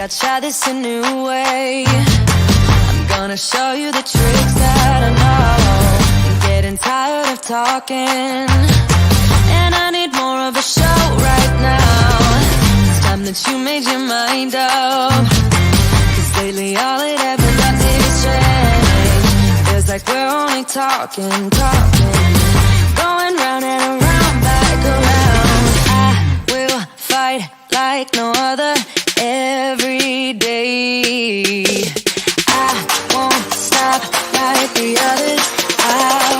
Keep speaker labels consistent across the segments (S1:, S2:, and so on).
S1: I'd try this a new way. I'm gonna show you the tricks that I know. I'm getting tired of talking, and I need more of a show right now. It's time that you made your mind up, 'cause lately all it ever does is change. Feels like we're only talking, going round and around, back around. I will fight like no other every day. I won't stop like the others. I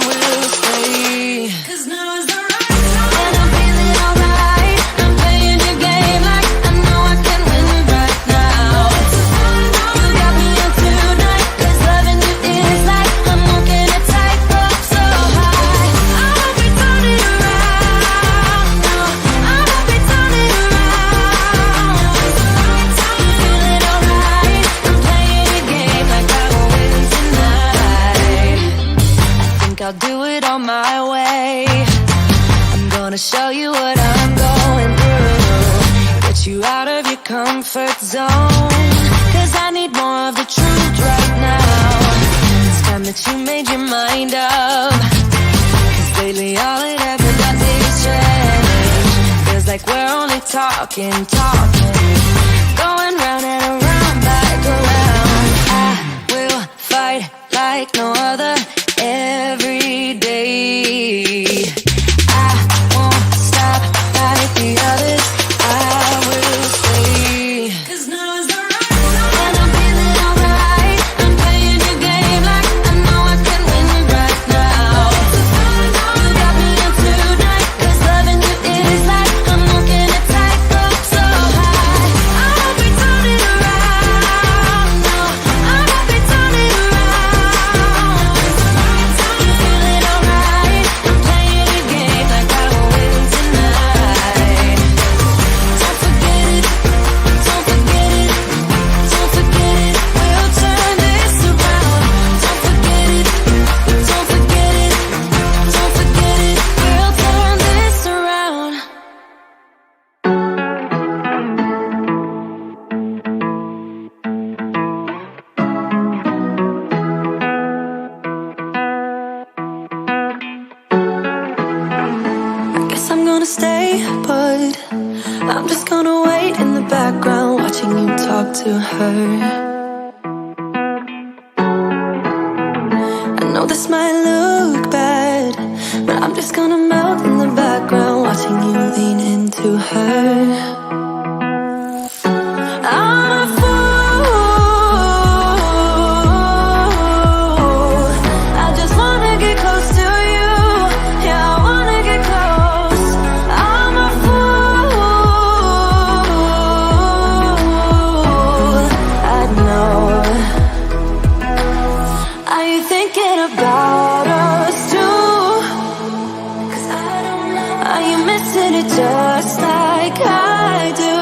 S1: will stay, 'cause now is the right time, and I'm feeling alright. I'm playing your game like I know I can win right now. You got me on tonight, 'cause loving you is like I'm walking a tightrope so high. I hope we turn it around. No, I hope we turn it around. I'm feeling alright. I'm playing your game like I will win tonight. I think I'll do it on my way. I'm gonna show you what I'm going through, get you out of your comfort zone, 'cause I need more of the truth right now. It's time that you made your mind up, 'cause lately all it ever does is change. Feels like we're only talking, going round and around, back around. I will fight like no other every day. I won't stop like the others. I will stay, 'cause now is the right time, and I'm feeling alright. I'm playing your game like I know I can win right now. You got me on tonight, 'cause loving you is like I'm walking a tightrope so high. I hope we turn it around. No, I hope we turn it around. I'm feeling alright. I'm playing your game like I will win tonight. Don't forget it, don't forget it, don't forget it. We'll turn this around. Don't forget it, don't forget it, don't forget it. We'll turn this around. Guess I'm gonna stay, but I'm just gonna wait in the background, watching you talk to her. I know this might look bad, but I'm just gonna melt in the background, watching you lean into her. I'm a fool. I just wanna get close to you. Yeah, I wanna get close. I'm a fool. I know. Are you thinking about us too? 'Cause I don't know. Are you missing it just like I do?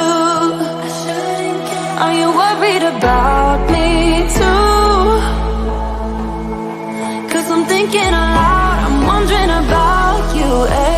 S1: Are you worried about me too? 'Cause I'm thinking aloud, I'm wondering about you, eh?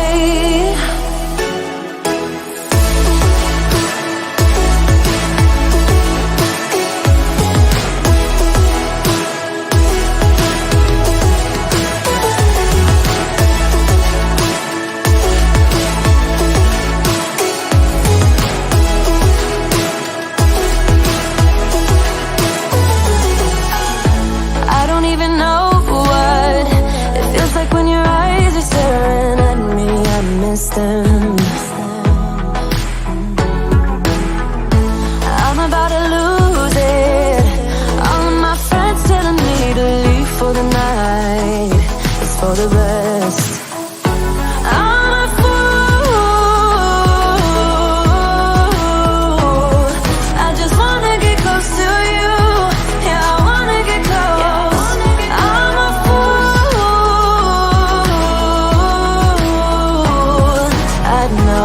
S1: I don't even know what it feels like when your eyes are staring at me. I miss them. I'm about to lose it. All of my friends telling me to leave for the night. It's for the best. I'm a fool. I just wanna get close to you. Yeah, I wanna get close. I'm a fool. I know.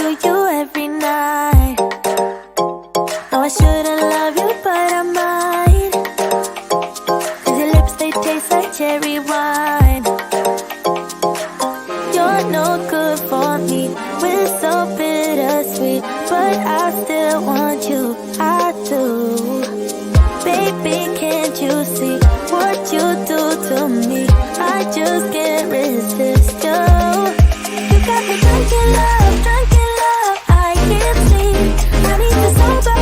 S1: to you every night. No, I shouldn't love you, but I might. 'Cause your lips, they taste like cherry wine. You're no good for me, we're so bittersweet, but I still want you, I do. Baby, can't you see what you do to me? I just can't resist you. You got me drunk in love, I can't sleep. I need to sober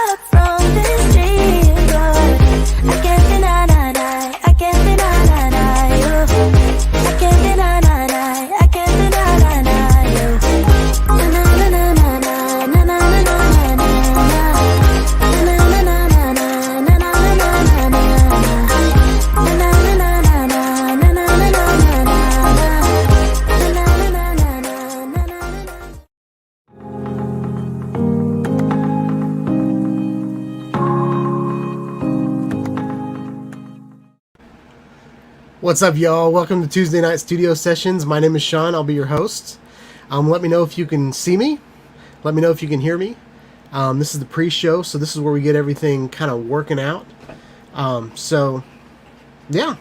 S1: up from this dream. But I can't deny you. I can't deny you. I can't deny you. Na na na na na na na na na na na. Na na na na na na na na na na. Na na na na na na na na na na.
S2: What's up, y'all? Welcome to Tuesday Night Studio Sessions. My name is Sean. I'll be your host. Let me know if you can see me. Let me know if you can hear me. This is the pre-show, so this is where we get everything kind of working out. Yeah.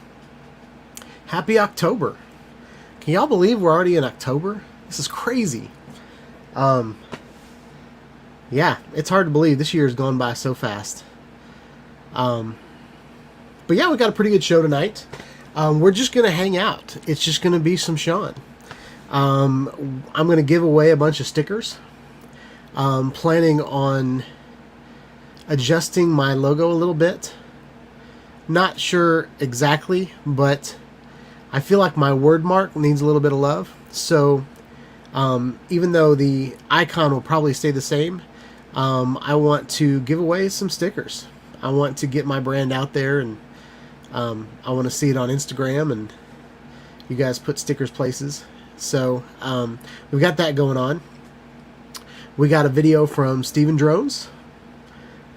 S2: Happy October. Can y'all believe we're already in October? This is crazy. Yeah, it's hard to believe. This year has gone by so fast. But yeah, we got a pretty good show tonight. We're just going to hang out. It's just going to be some Sean. I'm going to give away a bunch of stickers. Planning on adjusting my logo a little bit. Not sure exactly, but I feel like my word mark needs a little bit of love. So even though the icon will probably stay the same, I want to give away some stickers. I want to get my brand out there, and I want to see it on Instagram, and you guys put stickers places. So we've got that going on. We got a video from Steven Drones,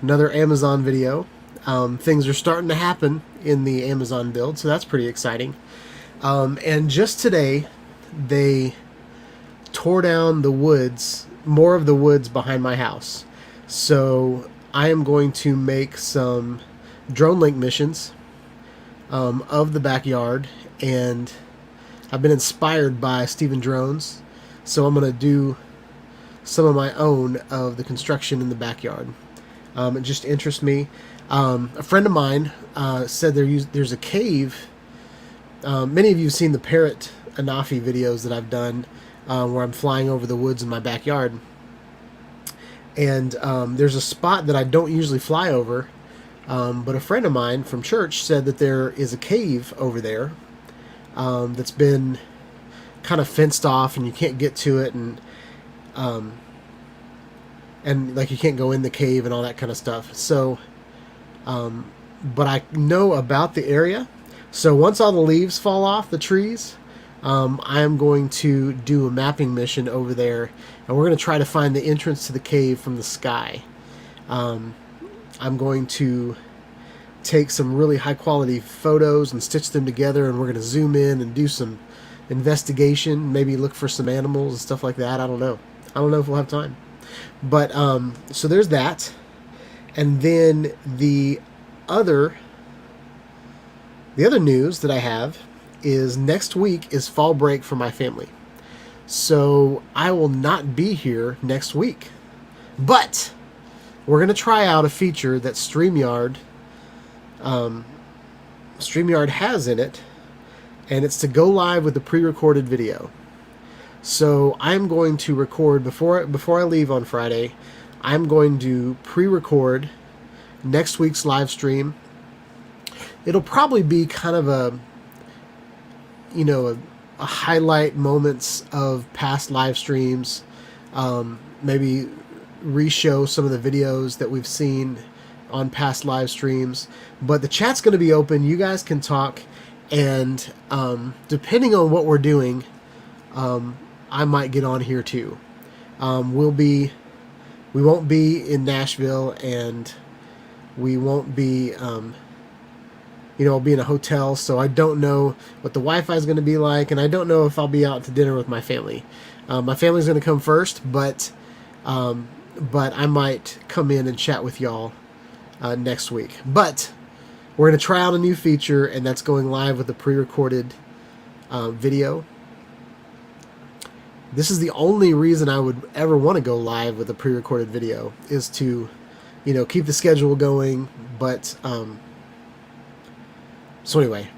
S2: another Amazon video. Things are starting to happen in the Amazon build, so that's pretty exciting. And just today, they tore down the woods, more of the woods behind my house. So I am going to make some drone link missions of the backyard, and I've been inspired by Steven Drones, so I'm going to do some of my own of the construction in the backyard. It just interests me. A friend of mine said there's a cave. Many of you have seen the Parrot Anafi videos that I've done where I'm flying over the woods in my backyard. And there's a spot that I don't usually fly over, but a friend of mine from church said that there is a cave over there that's been kind of fenced off, and you can't get to it, and like you can't go in the cave and all that kind of stuff. So, but I know about the area. So once all the leaves fall off the trees, I am going to do a mapping mission over there, and we're going to try to find the entrance to the cave from the sky. I'm going to take some really high quality photos and stitch them together, and we're going to zoom in and do some investigation, maybe look for some animals and stuff like that. I don't know if we'll have time. But so there's that. And then the other news that I have is next week is fall break for my family. So I will not be here next week. But we're going to try out a feature that StreamYard has in it, and it's to go live with the pre-recorded video. So I'm going to record before I leave on Friday. I'm going to pre-record next week's live stream. It'll probably be kind of a highlight moments of past live streams. Maybe re-show some of the videos that we've seen on past live streams. But the chat's going to be open. You guys can talk, and depending on what we're doing, I might get on here too. We won't be in Nashville, and we won't be I'll be in a hotel, so I don't know what the Wi-Fi is going to be like, and I don't know if I'll be out to dinner with my family. My family's going to come first, but I might come in and chat with y'all next week. But we're going to try out a new feature, and that's going live with a pre-recorded video. This is the only reason I would ever want to go live with a pre-recorded video, is to, keep the schedule going. But so anyway,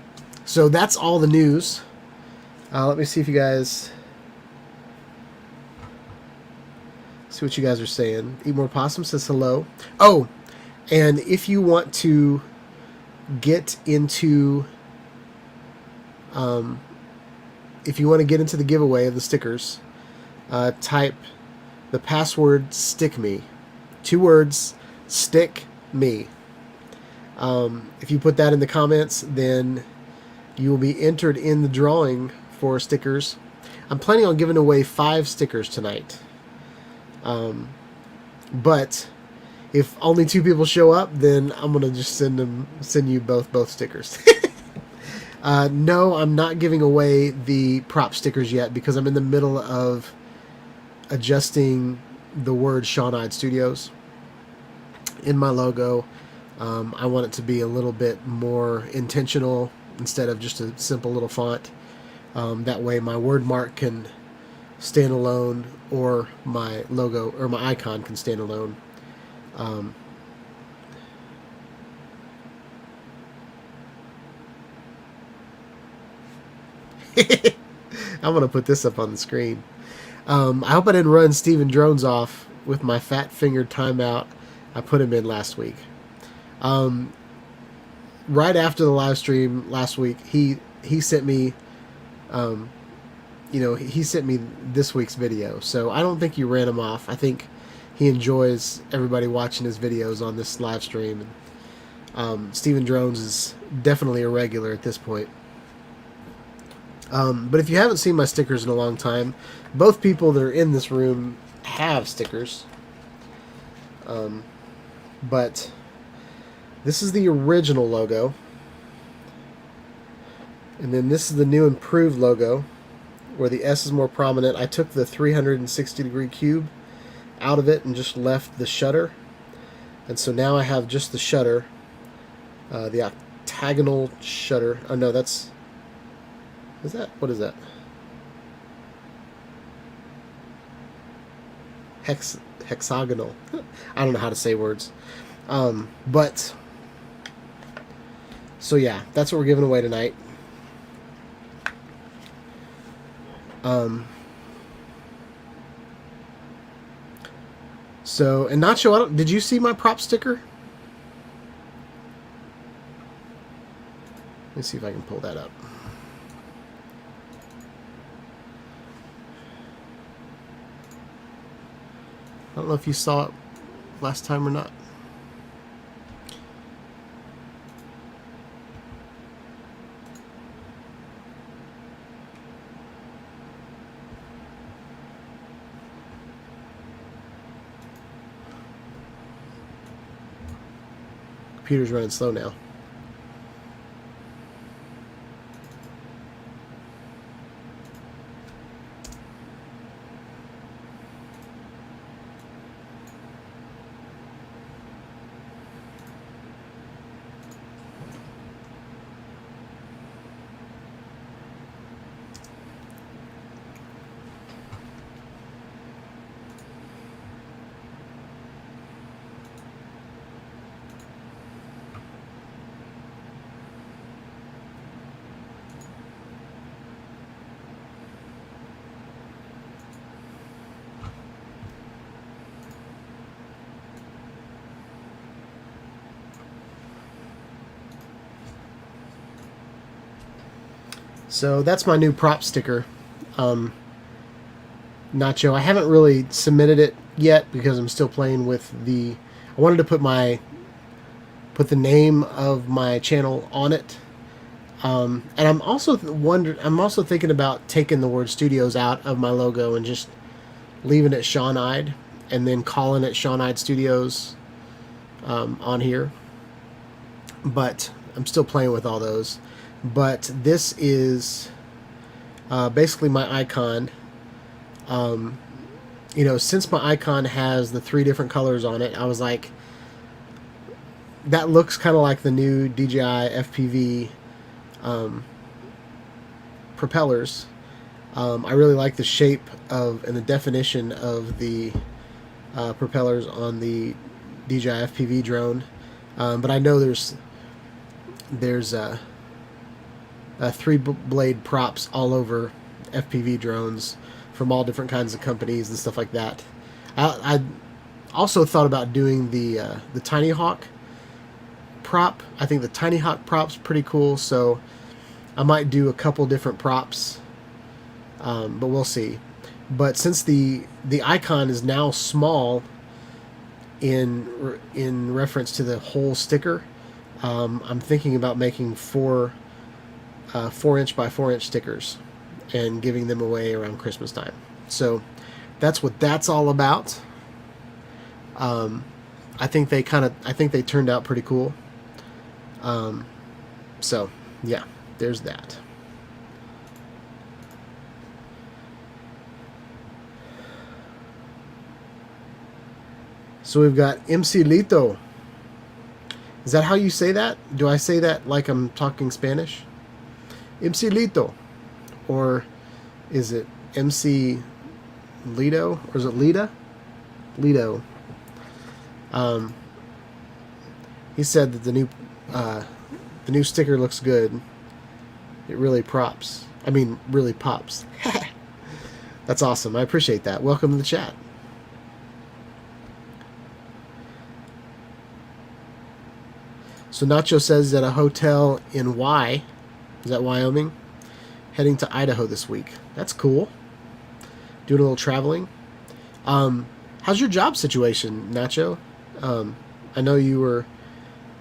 S2: so that's all the news. Let me see if you guys see what you guys are saying. Eat More Possum says hello. Oh, and if you want to get into the giveaway of the stickers, type the password stick me. 2 words, stick me. If you put that in the comments, then you will be entered in the drawing for stickers. I'm planning on giving away 5 stickers tonight. But if only 2 people show up, then I'm gonna just send you both stickers. No, I'm not giving away the prop stickers yet because I'm in the middle of adjusting the word Shawn-Eyed Studios in my logo. I want it to be a little bit more intentional instead of just a simple little font. That way my word mark can stand alone, or my logo or my icon can stand alone. I'm going to put this up on the screen. I hope I didn't run Steven Drones off with my fat-fingered timeout I put him in last week. Right after the live stream last week, he sent me, he sent me this week's video. So I don't think you ran him off. I think he enjoys everybody watching his videos on this live stream. And Steven Drones is definitely a regular at this point. But if you haven't seen my stickers in a long time, both people that are in this room have stickers. But this is the original logo. And then this is the new improved logo, where the S is more prominent. I took the 360-degree cube out of it and just left the shutter. And so now I have just the shutter, the octagonal shutter. Oh no, that's... What is that? Hexagonal. I don't know how to say words. But so yeah, that's what we're giving away tonight. So, and Nacho, did you see my prop sticker? Let me see if I can pull that up. I don't know if you saw it last time or not. Computer's running slow now. So that's my new prop sticker, Nacho. I haven't really submitted it yet because I'm still playing with the... I wanted to put the name of my channel on it, and I'm also thinking about taking the word Studios out of my logo and just leaving it Shawn-Eyed, and then calling it Shawn-Eyed Studios on here. But I'm still playing with all those. But this is basically my icon You know, since my icon has the 3 different colors on it, I was like, that looks kind of like the new DJI FPV propellers. I really like the shape of and the definition of the propellers on the DJI FPV drone, but I know there's 3-blade props all over FPV drones from all different kinds of companies and stuff like that. I also thought about doing the Tiny Hawk prop. I think the Tiny Hawk prop's pretty cool, so I might do a couple different props, but we'll see. But since the icon is now small in reference to the whole sticker, I'm thinking about making 4 4-inch by 4-inch stickers and giving them away around Christmas time. So that's what that's all about. I think they turned out pretty cool. So yeah, there's that. So we've got MC Lito. Is that how you say that? Do I say that like I'm talking Spanish? MC Lito. Or is it MC Lito? Or is it Lita? Lito. He said that the new sticker looks good. It really props. I mean, really pops. That's awesome. I appreciate that. Welcome to the chat. So Nacho says that a hotel in is that Wyoming? Heading to Idaho this week. That's cool. Doing a little traveling. How's your job situation, Nacho? I know you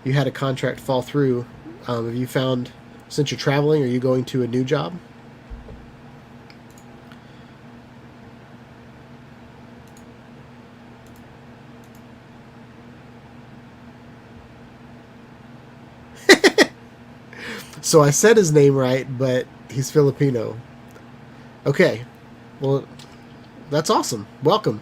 S2: had a contract fall through. Have you found, since you're traveling, are you going to a new job? So I said his name right, but he's Filipino. Okay. Well, that's awesome. Welcome.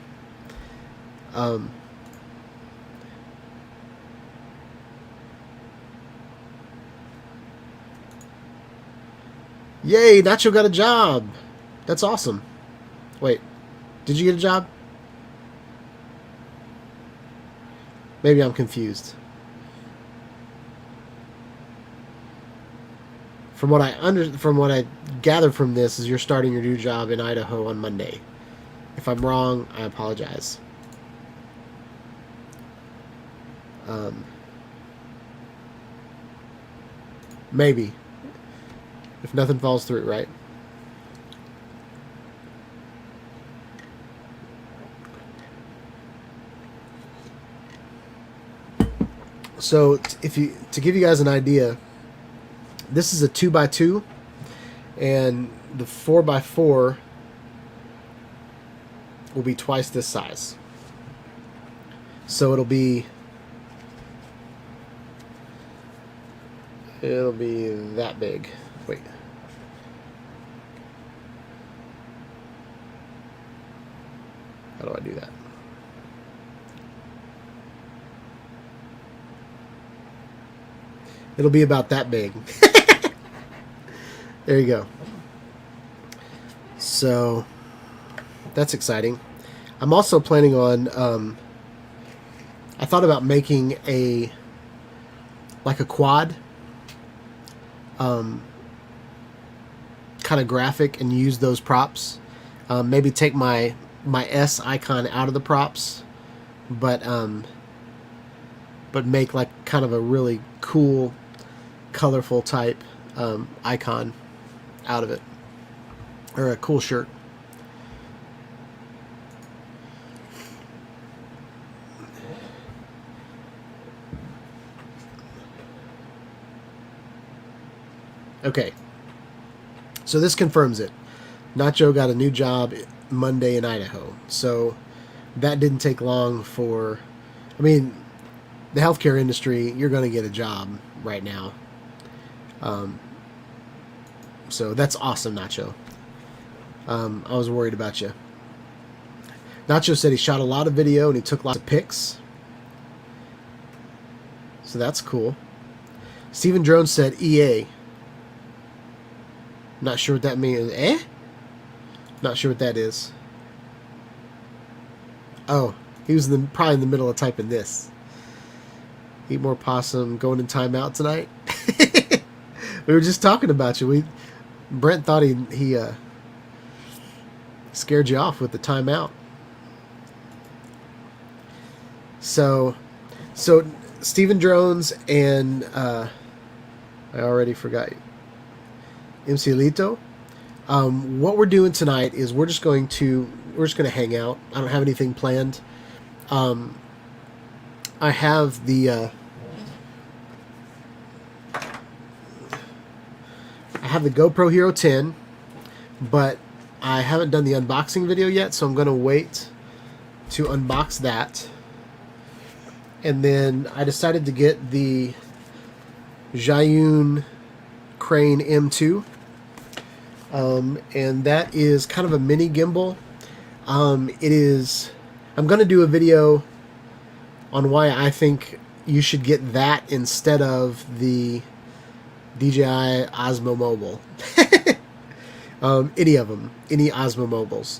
S2: Yay, Nacho got a job. That's awesome. Wait, did you get a job? Maybe I'm confused. From what I gathered from this is you're starting your new job in Idaho on Monday. If I'm wrong, I apologize. Maybe. If nothing falls through, right? So, to give you guys an idea, this is a 2x2, and the 4x4 will be twice this size. So it'll be that big. Wait. How do I do that? It'll be about that big. There you go. So that's exciting. I'm also planning on I thought about making a quad kind of graphic and use those props. Maybe take my S icon out of the props, but make like kind of a really cool, colorful type icon out of it, or a cool shirt. Okay, so this confirms it. Nacho got a new job Monday in Idaho, so that didn't take long for, I mean, the healthcare industry, you're going to get a job right now. So that's awesome, Nacho. I was worried about you. Nacho said he shot a lot of video and he took lots of pics. So that's cool. Steven Drone said EA. Not sure what that means. Eh? Not sure what that is. Oh, he was probably in the middle of typing this. Eat more possum. Going in timeout tonight. We were just talking about you. Brent thought he scared you off with the timeout. So Steven Drones and I already forgot you. MC Lito. What we're doing tonight is we're just going to hang out. I don't have anything planned. I have the GoPro Hero 10, but I haven't done the unboxing video yet, so I'm going to wait to unbox that. And then I decided to get the Zhiyun Crane M2. And that is kind of a mini gimbal. I'm going to do a video on why I think you should get that instead of the DJI Osmo Mobile. Any of them. Any Osmo Mobiles.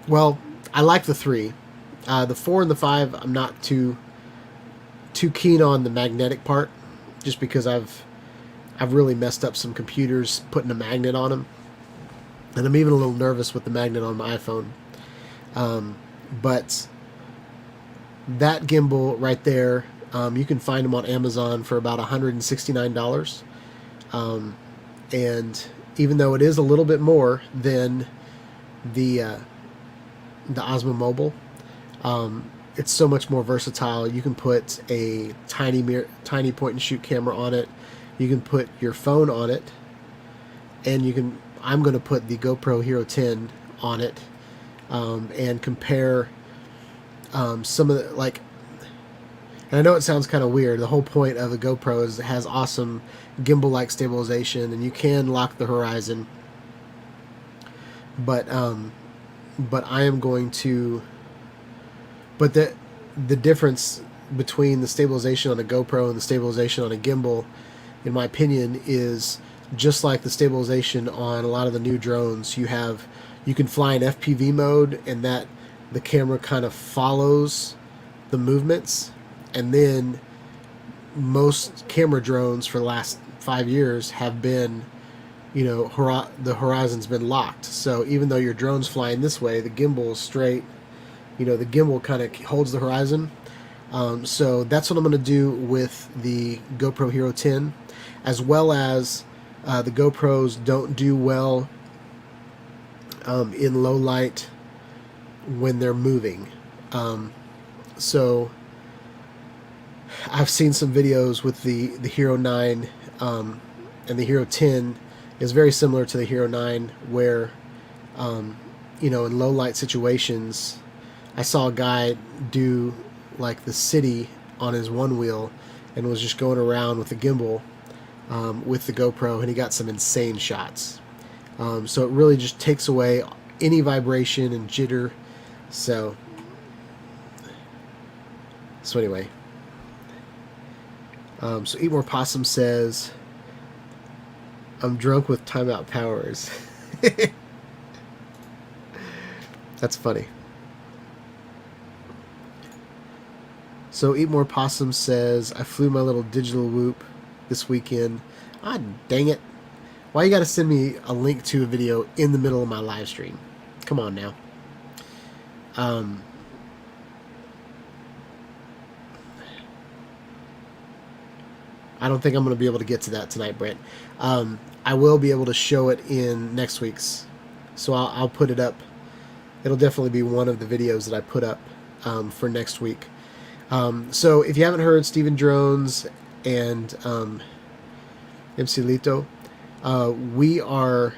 S2: Well, I like the 3. The 4 and the 5, I'm not too keen on the magnetic part, just because I've really messed up some computers putting a magnet on them, and I'm even a little nervous with the magnet on my iPhone. But that gimbal right there, you can find them on Amazon for about $169. And even though it is a little bit more than the Osmo Mobile, it's so much more versatile. You can put a tiny point and shoot camera on it. You can put your phone on it, and I'm going to put the GoPro Hero 10 on it, and compare some of the, like, and I know it sounds kind of weird. The whole point of the GoPro is it has awesome gimbal-like stabilization, and you can lock the horizon. But I am going to. But the difference between the stabilization on a GoPro and the stabilization on a gimbal, in my opinion, is just like the stabilization on a lot of the new drones. You can fly in FPV mode, and that the camera kind of follows the movements, and then most camera drones for the last 5 years have been, the horizon's been locked. So even though your drone's flying this way, the gimbal is straight. The gimbal kind of holds the horizon. So that's what I'm going to do with the GoPro Hero 10, as well as the GoPros don't do well in low light when they're moving. So I've seen some videos with the Hero 9, and the Hero 10 is very similar to the Hero 9, where in low light situations, I saw a guy do like the city on his one wheel and was just going around with the gimbal with the GoPro, and he got some insane shots. So it really just takes away any vibration and jitter. So anyway, so Eat More Possum says, I'm drunk with timeout powers. That's funny. So Eat More Possum says, I flew my little digital whoop this weekend. Ah, dang it. Why you gotta send me a link to a video in the middle of my live stream? Come on now. I don't think I'm going to be able to get to that tonight, Brent. I will be able to show it in next week's. So I'll put it up. It'll definitely be one of the videos that I put up for next week. So if you haven't heard Steven Drones and MC Lito, we are...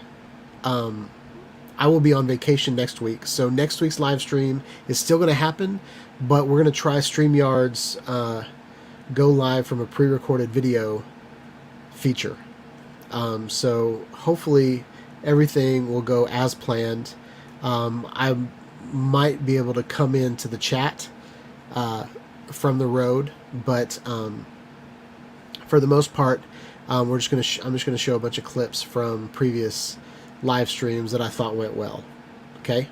S2: I will be on vacation next week. So next week's live stream is still going to happen, but we're going to try StreamYard's go live from a pre-recorded video feature. So hopefully everything will go as planned. I might be able to come into the chat from the road, but for the most part, I'm just gonna show a bunch of clips from previous live streams that I thought went well. Okay.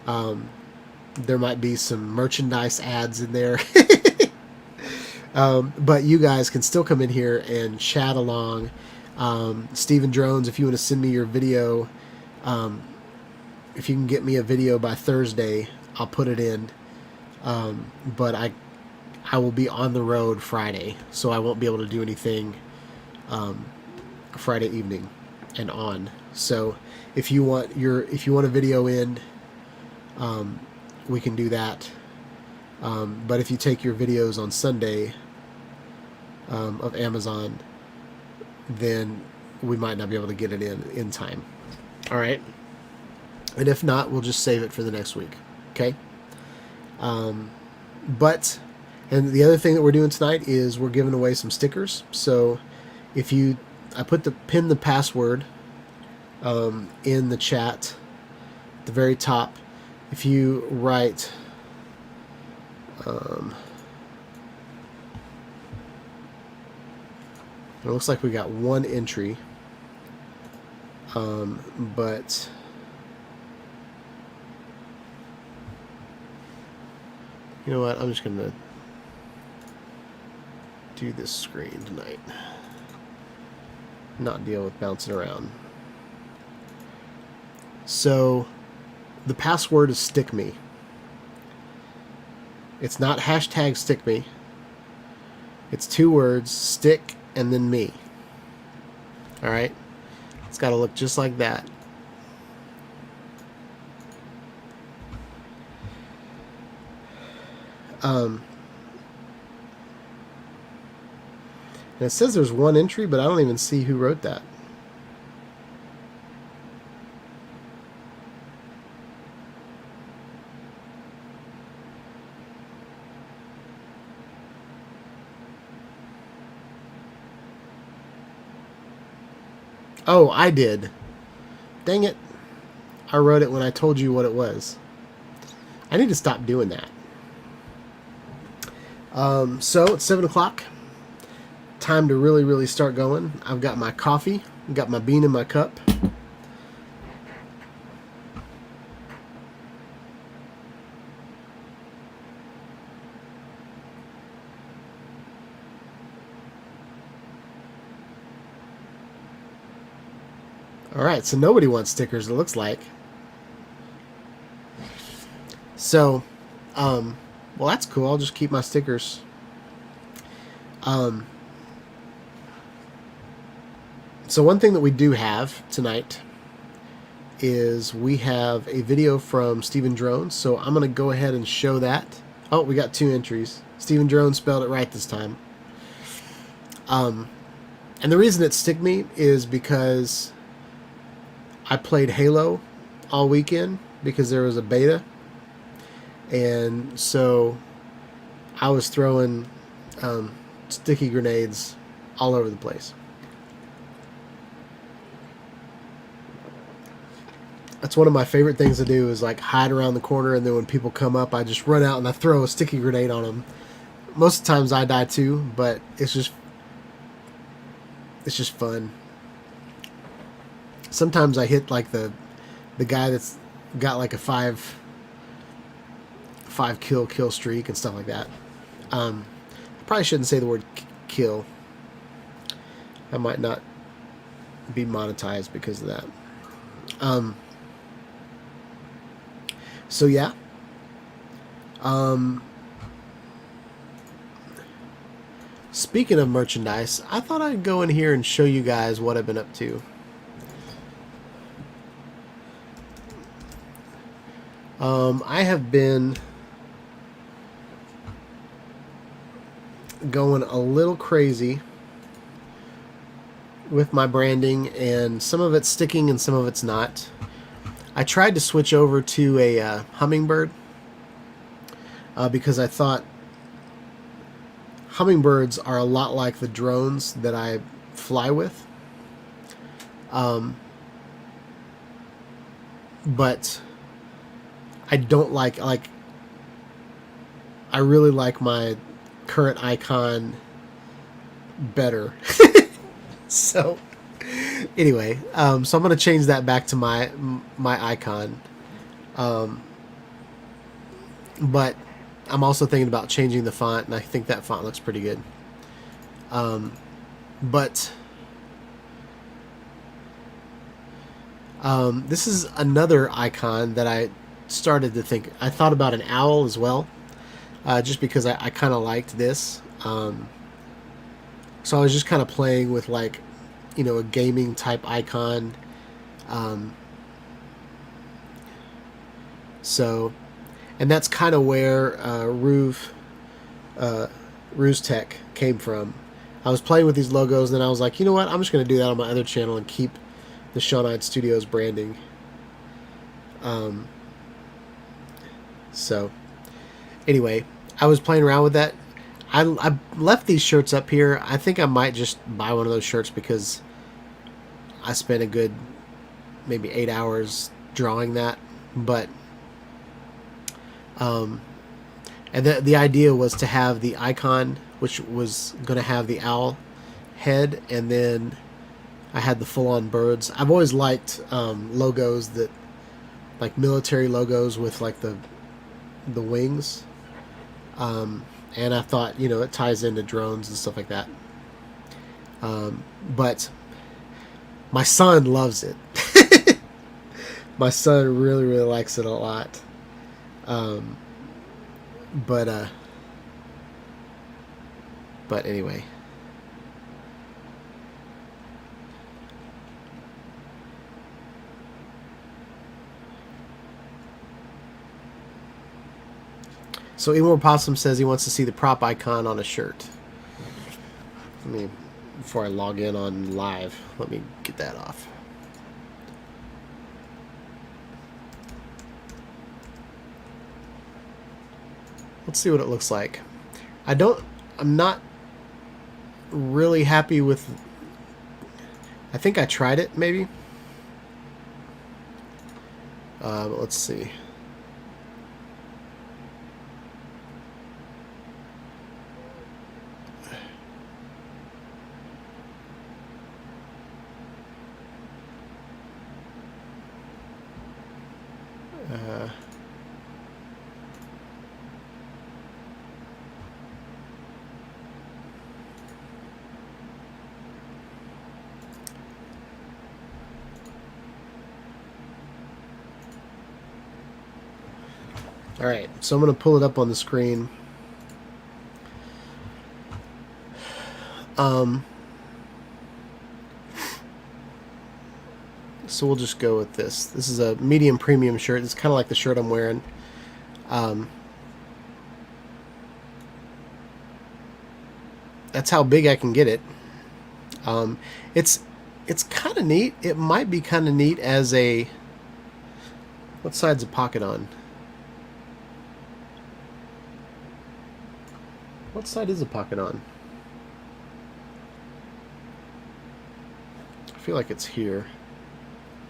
S2: There might be some merchandise ads in there. But you guys can still come in here and chat along. Steven Drones, if you want to send me your video, if you can get me a video by Thursday, I'll put it in. But I will be on the road Friday, so I won't be able to do anything Friday evening and on. So if you want a video in, we can do that. But if you take your videos on Sunday of Amazon, then we might not be able to get it in time. All right. And if not, we'll just save it for the next week. Okay. And the other thing that we're doing tonight is we're giving away some stickers. So I pin the password in the chat at the very top. If you write it looks like we got one entry, but you know what, I'm just gonna do this screen tonight, not deal with bouncing around. So the password is stick me. It's not hashtag stick me. It's 2 words, stick and then me. All right. It's got to look just like that. And it says there's one entry, but I don't even see who wrote that. Oh, I did. Dang it. I wrote it when I told you what it was. I need to stop doing that. So it's 7 o'clock. Time to really, really start going. I've got my coffee. I've got my bean in my cup. Alright, so nobody wants stickers, it looks like. So, well, that's cool. I'll just keep my stickers. So one thing that we do have tonight is we have a video from Steven Drones. So I'm going to go ahead and show that. Oh, we got 2 entries. Steven Drones spelled it right this time. And the reason it stick me is because I played Halo all weekend because there was a beta, and so I was throwing sticky grenades all over the place. That's one of my favorite things to do, is like hide around the corner, and then when people come up, I just run out and I throw a sticky grenade on them. Most of the times I die too, but it's just fun. Sometimes I hit like the guy that's got like a 5 kill streak and stuff like that. I probably shouldn't say the word kill. I might not be monetized because of that. So yeah. Speaking of merchandise, I thought I'd go in here and show you guys what I've been up to. I have been going a little crazy with my branding, and some of it's sticking and some of it's not. I tried to switch over to a hummingbird because I thought hummingbirds are a lot like the drones that I fly with. But I don't like I really like my current icon better. So anyway, so I'm gonna change that back to my icon. But I'm also thinking about changing the font, and I think that font looks pretty good. But this is another icon that I started to think. I thought about an owl as well, just because I kind of liked this. So I was just kind of playing with, like, you know, a gaming type icon. And that's kind of where Ruse Tech came from. I was playing with these logos, and then I was like, you know what? I'm just going to do that on my other channel and keep the Shawnide Studios branding. So anyway, I was playing around with that. I left these shirts up here. I think I might just buy one of those shirts because I spent a good maybe 8 hours drawing that. But and the idea was to have the icon, which was going to have the owl head, and then I had the full-on birds. I've always liked logos that, like military logos with like the wings. And I thought, you know, it ties into drones and stuff like that. But my son loves it. My son really, really likes it a lot. But anyway. So Emor Possum says he wants to see the prop icon on a shirt. Let me, before I log in on live, let me get that off. Let's see what it looks like. I'm not really happy with, I think I tried it maybe. But let's see. Alright, so I'm going to pull it up on the screen. So we'll just go with this. This is a medium premium shirt. It's kind of like the shirt I'm wearing. That's how big I can get it. It's kind of neat. It might be kind of neat as a... What side's the pocket on? What side is the pocket on? I feel like it's here.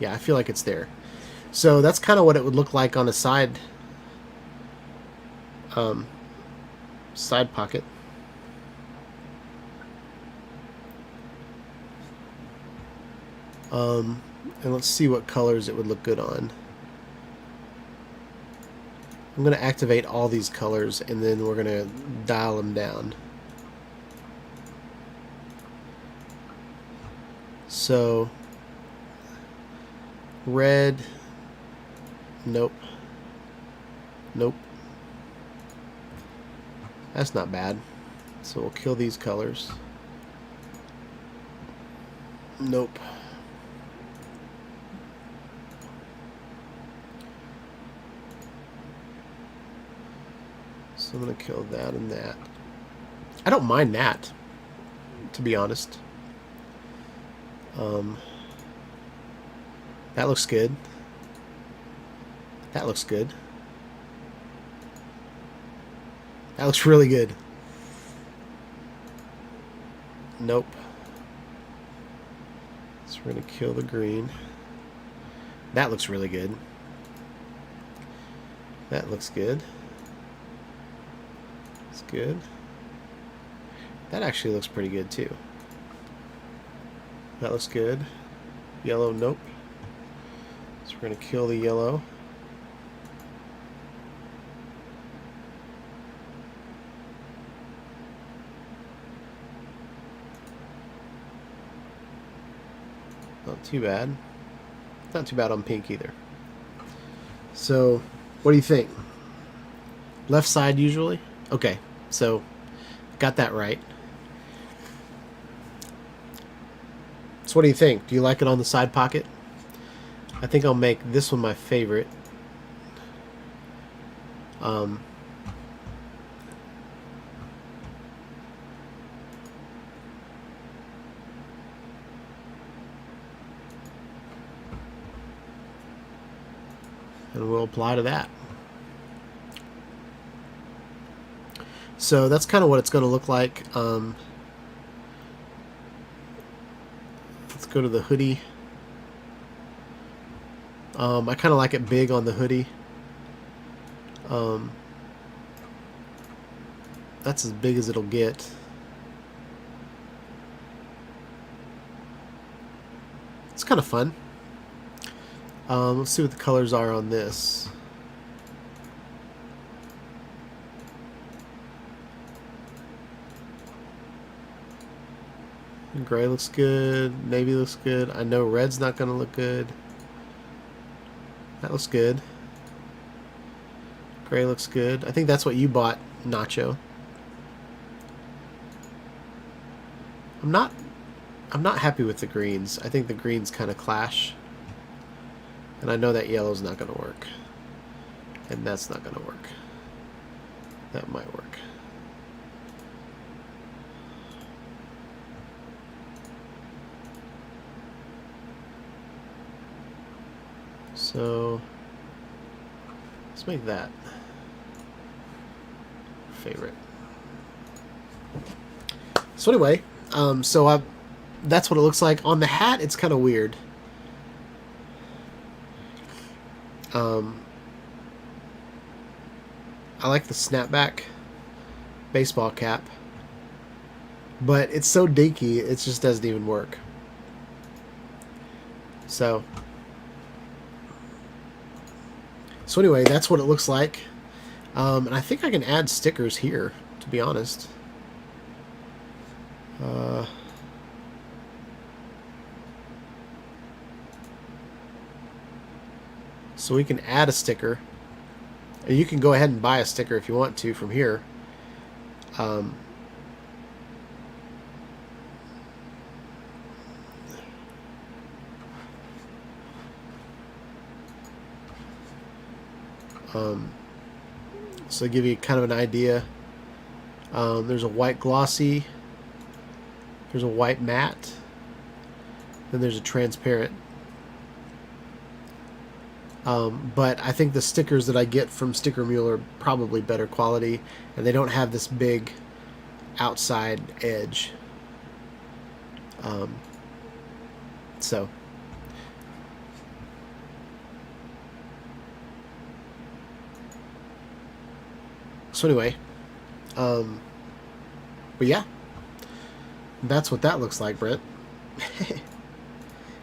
S2: Yeah, I feel like it's there. So that's kind of what it would look like on a side side pocket. And let's see what colors it would look good on. I'm going to activate all these colors, and then we're going to dial them down. So, red, nope, nope, that's not bad. So we'll kill these colors. Nope. So I'm going to kill that and that. I don't mind that, to be honest. That looks good. That looks good. That looks really good. Nope. So we're going to kill the green. That looks really good. So we're going to kill the green. That looks really good. Nope. So we're going to kill the green. That looks really good. Nope. So we're going to kill the green. That looks really good. So we're going to kill the green. That looks really good. Nope. So we're going to kill the green. That looks really good. Nope. That looks good. It's good. That actually looks pretty good too. That looks good. Yellow, nope. So we're going to kill the yellow. Not too bad. Not too bad on pink either. So, what do you think? Left side usually? Okay, so got that right. So what do you think? Do you like it on the side pocket? I think I'll make this one my favorite. And we'll apply to that. So that's kind of what it's going to look like. Let's go to the hoodie. I kind of like it big on the hoodie. That's as big as it'll get. It's kind of fun. Let's see what the colors are on this. Gray looks good. Navy looks good. I know red's not going to look good. That looks good. Gray looks good. I think that's what you bought, Nacho. I'm not happy with the greens. I think the greens kind of clash. And I know that yellow's not going to work. And that's not going to work. That might work. So let's make that favorite. So anyway, that's what it looks like. On the hat, it's kind of weird. I like the snapback baseball cap, but it's so dinky, it just doesn't even work. So anyway, that's what it looks like. And I think I can add stickers here, to be honest. So we can add a sticker. And you can go ahead and buy a sticker if you want to from here. So to give you kind of an idea, there's a white glossy, there's a white matte, then there's a transparent. But I think the stickers that I get from Sticker Mule are probably better quality, and they don't have this big outside edge. So anyway, but yeah, that's what that looks like, Brent.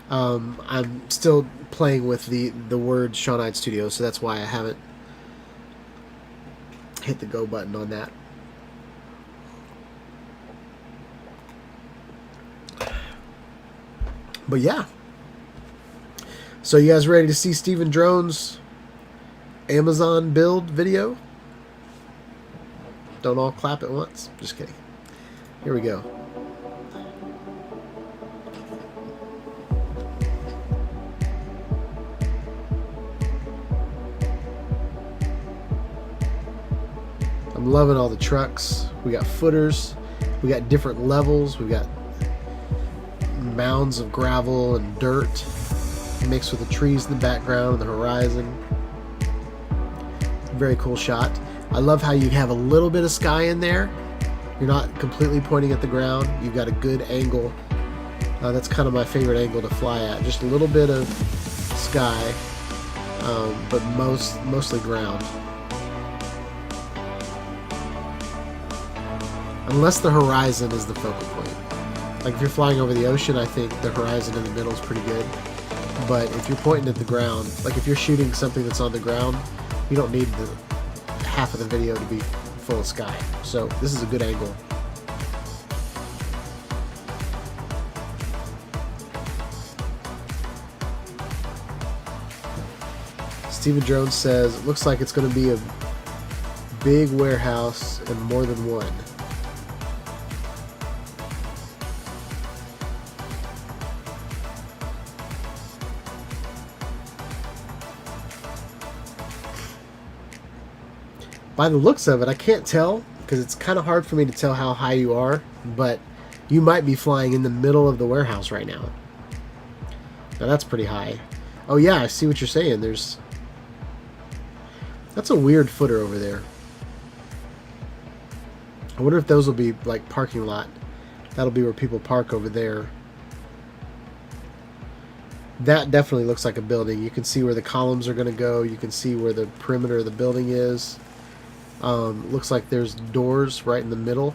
S2: I'm still playing with the word Shawnite Studio, so that's why I haven't hit the go button on that. But yeah, so you guys ready to see Steven Drone's Amazon build video? Don't all clap at once. Just kidding. Here we go. I'm loving all the trucks. We got footers. We got different levels. We got mounds of gravel and dirt mixed with the trees in the background and the horizon. Very cool shot. I love how you have a little bit of sky in there. You're not completely pointing at the ground. You've got a good angle. That's kind of my favorite angle to fly at. Just a little bit of sky, but mostly ground. Unless the horizon is the focal point. Like if you're flying over the ocean, I think the horizon in the middle is pretty good. But if you're pointing at the ground, like if you're shooting something that's on the ground, you don't need the half of the video to be full of sky. So this is a good angle. Steven Jones says, it looks like it's going to be a big warehouse and more than one. By the looks of it, I can't tell because it's kind of hard for me to tell how high you are, but you might be flying in the middle of the warehouse right now. Now that's pretty high. Oh yeah, I see what you're saying. That's a weird footer over there. I wonder if those will be like parking lot. That'll be where people park over there. That definitely looks like a building. You can see where the columns are going to go. You can see where the perimeter of the building is. Looks like there's doors right in the middle.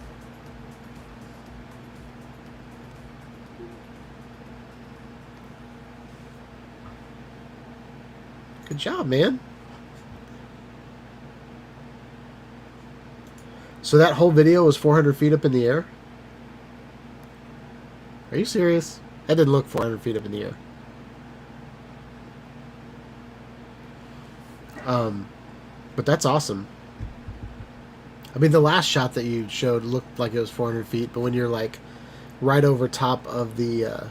S2: Good job, man. So that whole video was 400 feet up in the air? Are you serious? That didn't look 400 feet up in the air. But that's awesome. I mean, the last shot that you showed looked like it was 400 feet, but when you're like right over top of the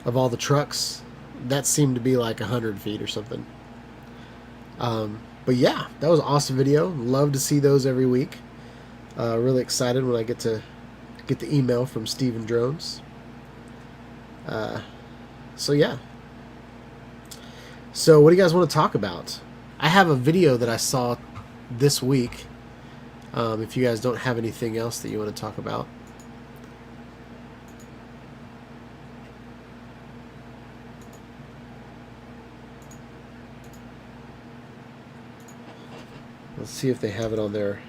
S2: of all the trucks, that seemed to be like 100 feet or something. But yeah, that was an awesome video. Love to see those every week. Really excited when I get to get the email from Steven Drones. So yeah. So what do you guys want to talk about? I have a video that I saw this week. If you guys don't have anything else that you want to talk about. Let's see if they have it on there.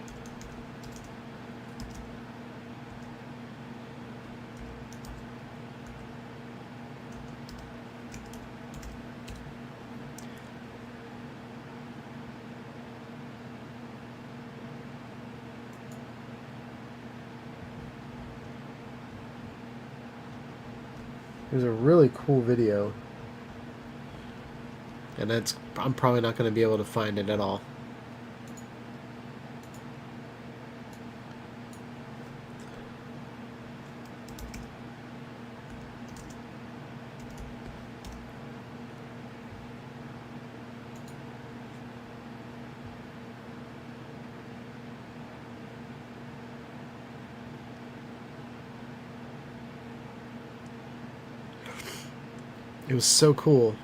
S2: It was a really cool video. And I'm probably not going to be able to find it at all. It was so cool.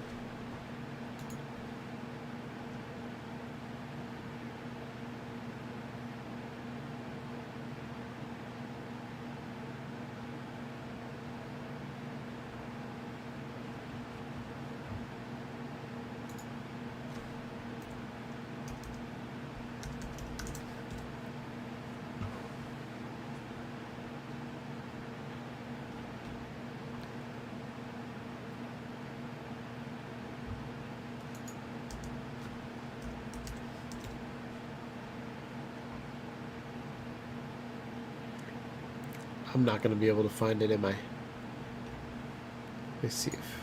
S2: I'm not going to be able to find it in my... Let's see if...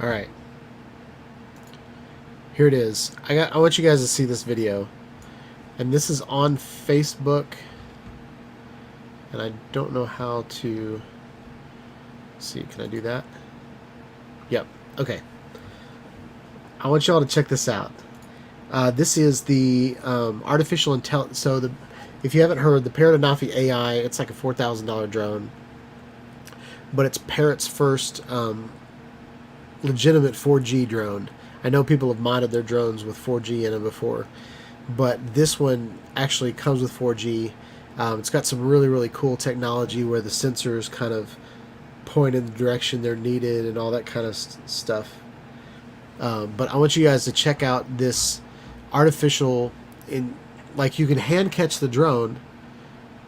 S2: Alright. Here it is. I want you guys to see this video. And this is on Facebook. And I don't know how to... Let's see, can I do that? Yep. Okay. I want y'all to check this out. This is the artificial intelligence. So if you haven't heard, the Parrot Anafi AI, it's like a $4,000 drone, but it's Parrot's first legitimate 4G drone. I know people have modded their drones with 4G in them before, but this one actually comes with 4G. It's got some really, really cool technology where the sensors kind of point in the direction they're needed and all that kind of stuff. But I want you guys to check out this artificial, like you can hand catch the drone,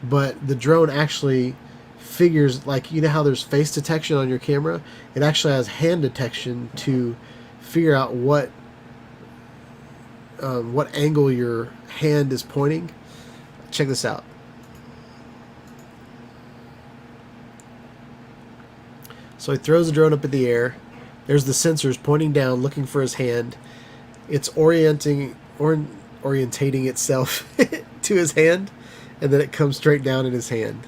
S2: but the drone actually figures, like, you know how there's face detection on your camera? It actually has hand detection to figure out what angle your hand is pointing. Check this out. So he throws the drone up in the air. There's the sensors pointing down, looking for his hand. It's orientating itself to his hand, and then it comes straight down in his hand.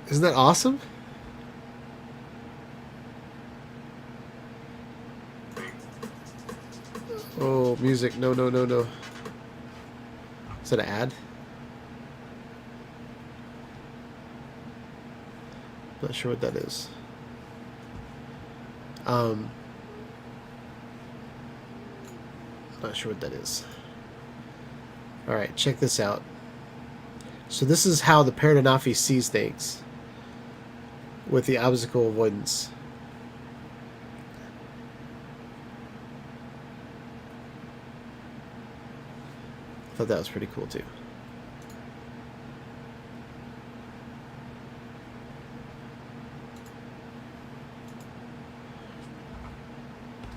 S2: Isn't that awesome? Oh, music. No, no, no, no. Is that an ad? Not sure what that is. Not sure what that is. Alright, check this out. So this is how the Parrot Anafi sees things with the obstacle avoidance. I thought that was pretty cool too.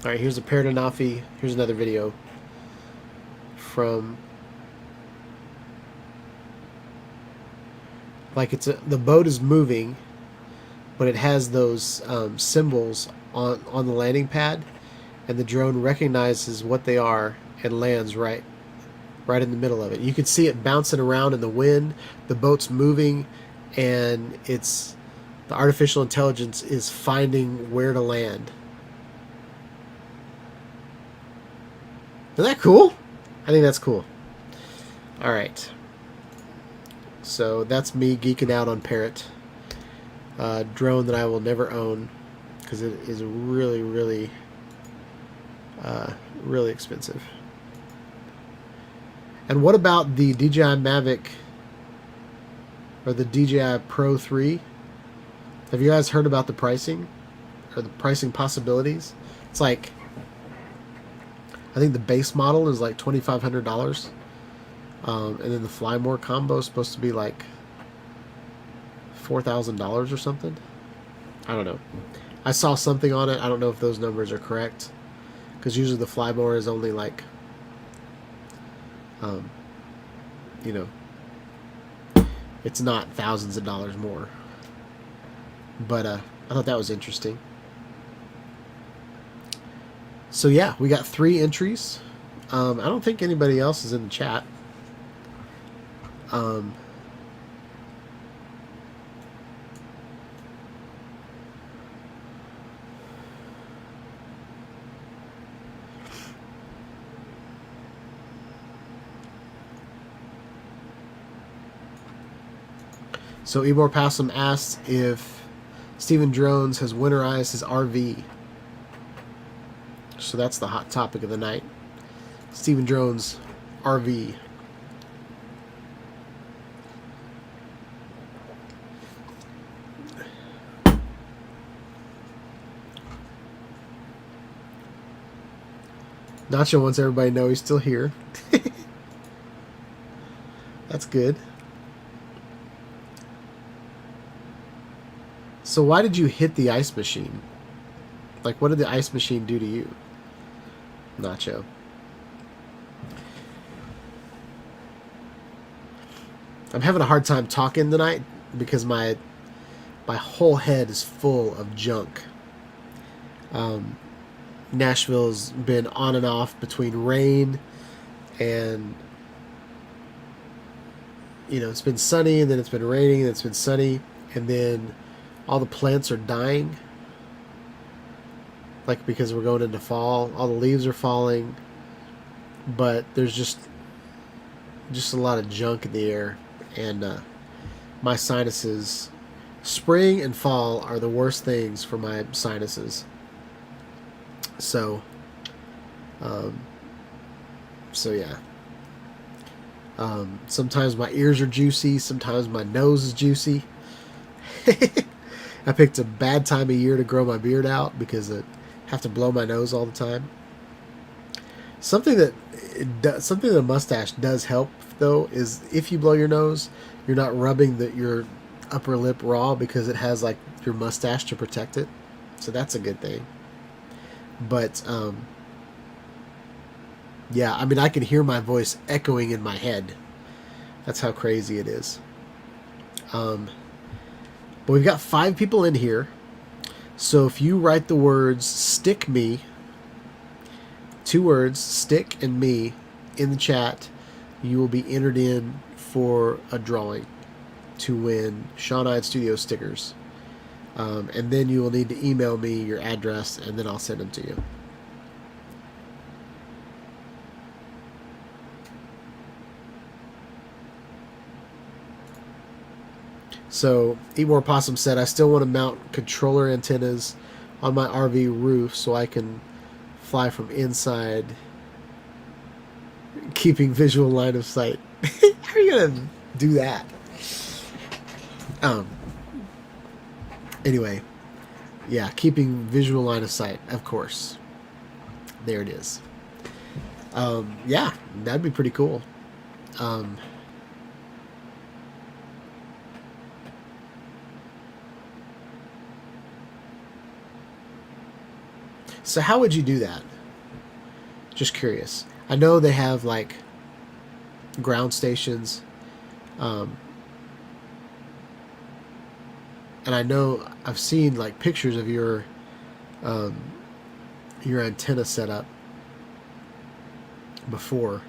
S2: Alright, here's the Parrot Anafi. Here's another video from, like, the boat is moving, but it has those symbols on the landing pad, and the drone recognizes what they are and lands right in the middle of it. You can see it bouncing around in the wind. The boat's moving, and the artificial intelligence is finding where to land. Isn't that cool? I think that's cool. Alright. So that's me geeking out on Parrot. Drone that I will never own because it is really, really, really expensive. And what about the DJI Mavic or the DJI Pro 3? Have you guys heard about the pricing or the pricing possibilities? It's like, I think the base model is like $2,500, and then the Fly More combo is supposed to be like $4,000 or something. I don't know. I saw something on it. I don't know if those numbers are correct, because usually the Fly More is only like, you know, it's not thousands of dollars more. But I thought that was interesting. So yeah, we got 3 entries. I don't think anybody else is in the chat. So Ebor Possum asked if Steven Drones has winterized his RV. So that's the hot topic of the night. Steven Drones RV. Nacho wants everybody to know he's still here. That's good. So why did you hit the ice machine? Like, what did the ice machine do to you, Nacho? I'm having a hard time talking tonight because my whole head is full of junk. Nashville's been on and off between rain and, you know, it's been sunny and then it's been raining and it's been sunny, and then all the plants are dying. like because we're going into fall. All the leaves are falling, but there's just a lot of junk in the air, and my sinuses. Spring and fall are the worst things for my sinuses. So, yeah. Sometimes my ears are juicy. Sometimes my nose is juicy. I picked a bad time of year to grow my beard out because I have to blow my nose all the time. Something that a mustache does help though is if you blow your nose, you're not rubbing your upper lip raw because it has like your mustache to protect it. So that's a good thing. But yeah, I mean, I can hear my voice echoing in my head. That's how crazy it is. But we've got 5 people in here. So if you write the words stick me, 2 words, stick and me, in the chat, you will be entered in for a drawing to win Sean Eyed Studio stickers. And then you will need to email me your address, and then I'll send them to you. So, Eat More Possum said, I still want to mount controller antennas on my RV roof so I can fly from inside, keeping visual line of sight. How are you going to do that? Anyway, yeah, keeping visual line of sight, of course. There it is. Yeah, that'd be pretty cool. So how would you do that? Just curious. I know they have like ground stations, and I know I've seen like pictures of your antenna setup before,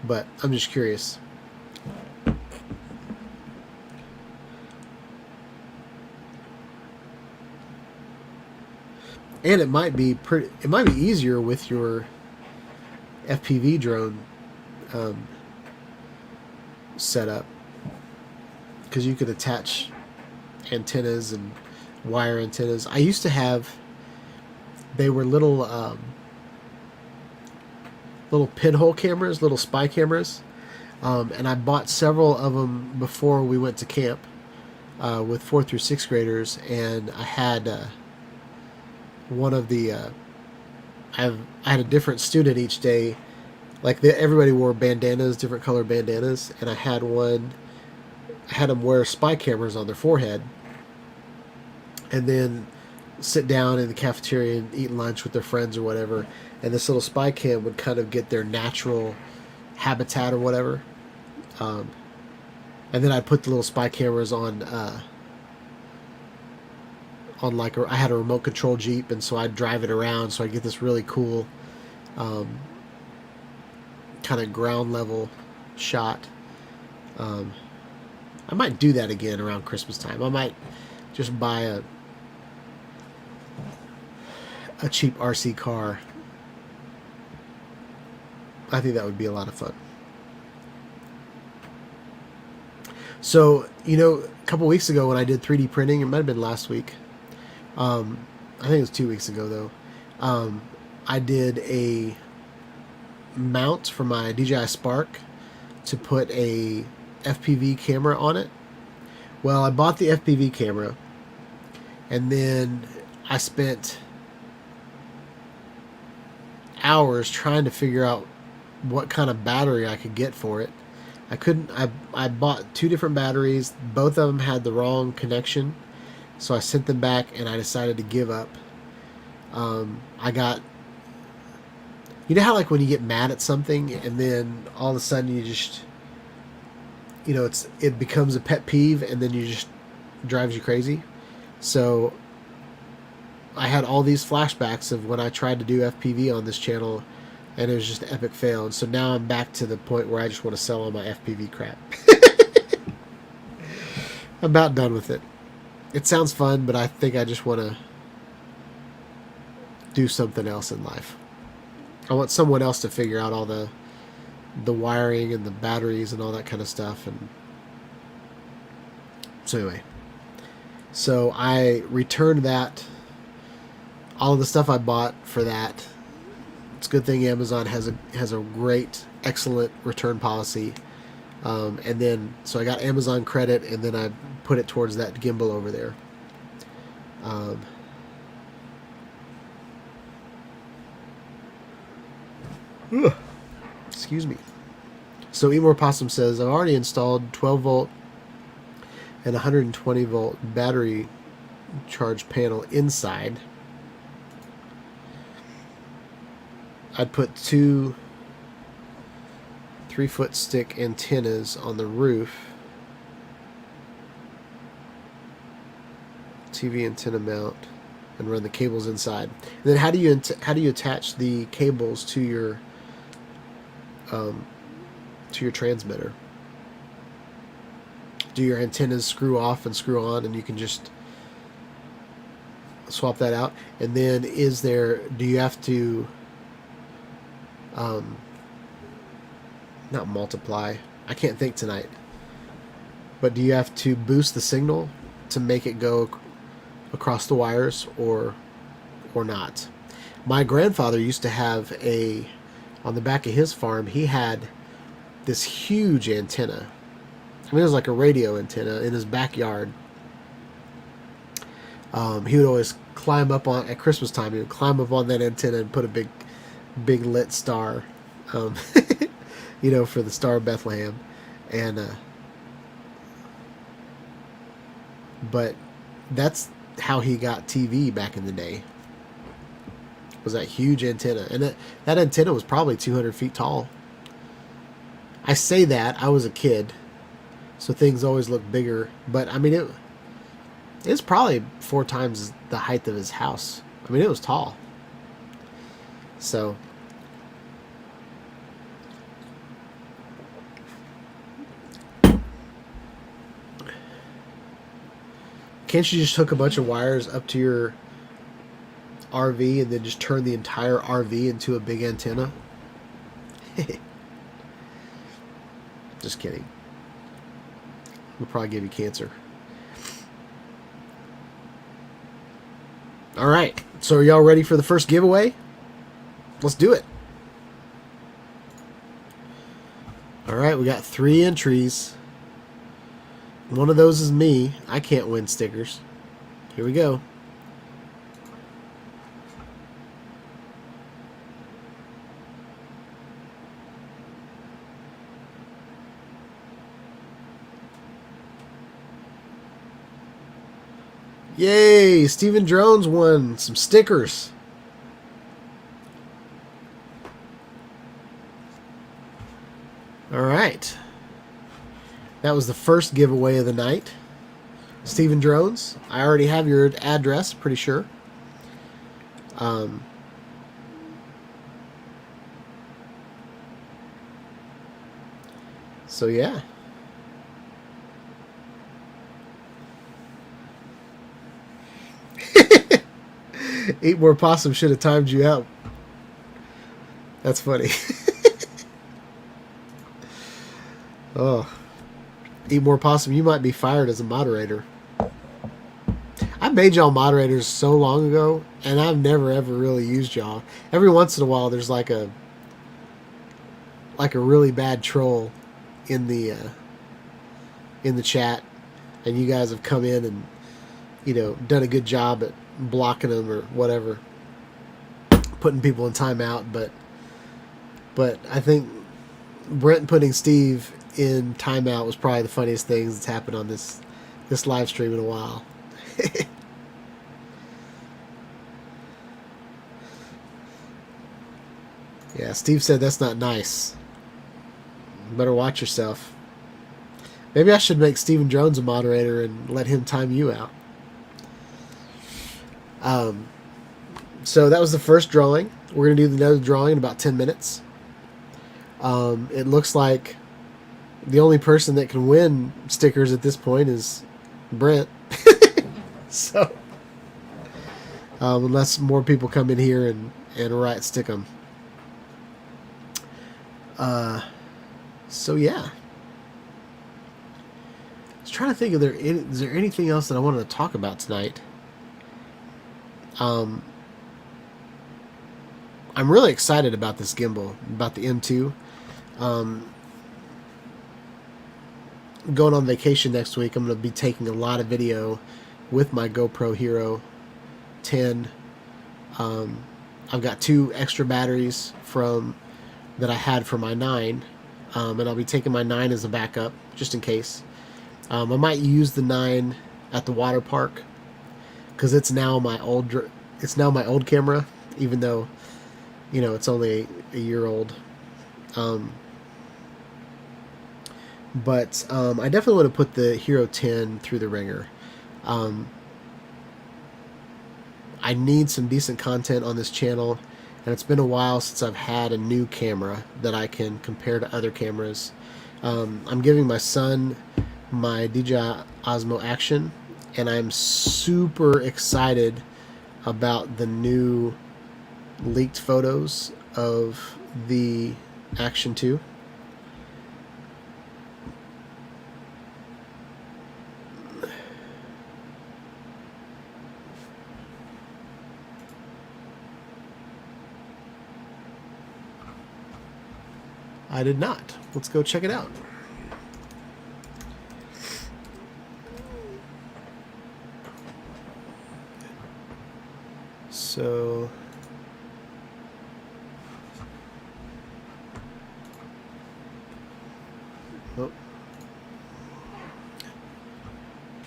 S2: but I'm just curious. And it might be easier with your FPV drone setup, because you could attach antennas and wire antennas. I used to have, they were little pinhole cameras, little spy cameras, and I bought several of them before we went to camp with 4th through 6th graders, and I had one of the I had a different student each day. Like everybody wore bandanas, different color bandanas, and I had them wear spy cameras on their forehead, and then sit down in the cafeteria and eat lunch with their friends or whatever. And this little spy cam would kind of get their natural habitat or whatever. And then I'd put the little spy cameras on like I had a remote control Jeep, and so I'd drive it around, so I'd get this really cool kind of ground level shot. I might do that again around Christmas time. I might just buy a cheap RC car. I think that would be a lot of fun. So, a couple weeks ago when I did 3D printing, it might have been last week. I think it was 2 weeks ago though. I did a mount for my DJI Spark to put a FPV camera on it. Well, I bought the FPV camera, and then I spent hours trying to figure out what kind of battery I could get for it. I couldn't. I bought 2 different batteries. Both of them had the wrong connection. So I sent them back, and I decided to give up. I got, how like when you get mad at something, and then all of a sudden you just, it becomes a pet peeve, and then you just drives you crazy. So I had all these flashbacks of when I tried to do FPV on this channel, and it was just an epic fail. And so now I'm back to the point where I just want to sell all my FPV crap. I'm about done with it. it sounds fun, but I think I just want to do something else in life. I want someone else to figure out all the wiring and the batteries and all that kind of stuff. And so anyway, so I returned that, all of the stuff I bought for that. It's a good thing Amazon has a great, excellent return policy. And then, so I got Amazon credit, and then I put it towards that gimbal over there. Excuse me. So Eat More Possum says, I've already installed 12 volt and 120 volt battery charge panel inside. I'd put two 3-foot stick antennas on the roof. TV antenna mount, and run the cables inside. And then how do you attach the cables to your transmitter? Do your antennas screw off and screw on, and you can just swap that out? And then do you have to not multiply, I can't think tonight, but do you have to boost the signal to make it go across the wires, or not? My grandfather used to have on the back of his farm, he had this huge antenna. I mean, it was like a radio antenna in his backyard. He would always climb up on, at Christmas time, he would climb up on that antenna and put a big lit star, for the Star of Bethlehem. And, but that's how he got TV back in the day, was that huge antenna. And that antenna was probably 200 feet tall. I say that, I was a kid, so things always look bigger, but I mean, it's probably 4 times the height of his house. I mean, it was tall. So can't you just hook a bunch of wires up to your RV and then just turn the entire RV into a big antenna? Just kidding. It'll probably give you cancer. Alright, so are y'all ready for the first giveaway? Let's do it. Alright, we got 3 entries. One of those is me. I can't win stickers. Here we go. Yay! Steven Drones won some stickers. Alright. That was the first giveaway of the night. Steven Drones, I already have your address, pretty sure. So yeah. Eat More Possum should have timed you out. That's funny. Oh. Eat More Possum, you might be fired as a moderator. I made y'all moderators so long ago, and I've never ever really used y'all. Every once in a while there's like a really bad troll in the chat, and you guys have come in and done a good job at blocking them or whatever, putting people in timeout, but I think Brent putting Steve in timeout was probably the funniest things that's happened on this live stream in a while. Yeah, Steve said that's not nice. Better watch yourself. Maybe I should make Steven Drones a moderator and let him time you out. So that was the first drawing. We're going to do another drawing in about 10 minutes. It looks like the only person that can win stickers at this point is Brent. So, unless more people come in here and right stick them. So yeah. I was trying to think, is there anything else that I wanted to talk about tonight? I'm really excited about this gimbal, about the M2. Going on vacation next week, I'm going to be taking a lot of video with my GoPro Hero 10. I've got 2 extra batteries that I had for my 9, and I'll be taking my 9 as a backup just in case. I might use the 9 at the water park because it's now my old camera, even though it's only a year old. But I definitely want to put the Hero 10 through the ringer. I need some decent content on this channel, and it's been a while since I've had a new camera that I can compare to other cameras. I'm giving my son my DJI Osmo Action, and I'm super excited about the new leaked photos of the Action 2. I did not. Let's go check it out. So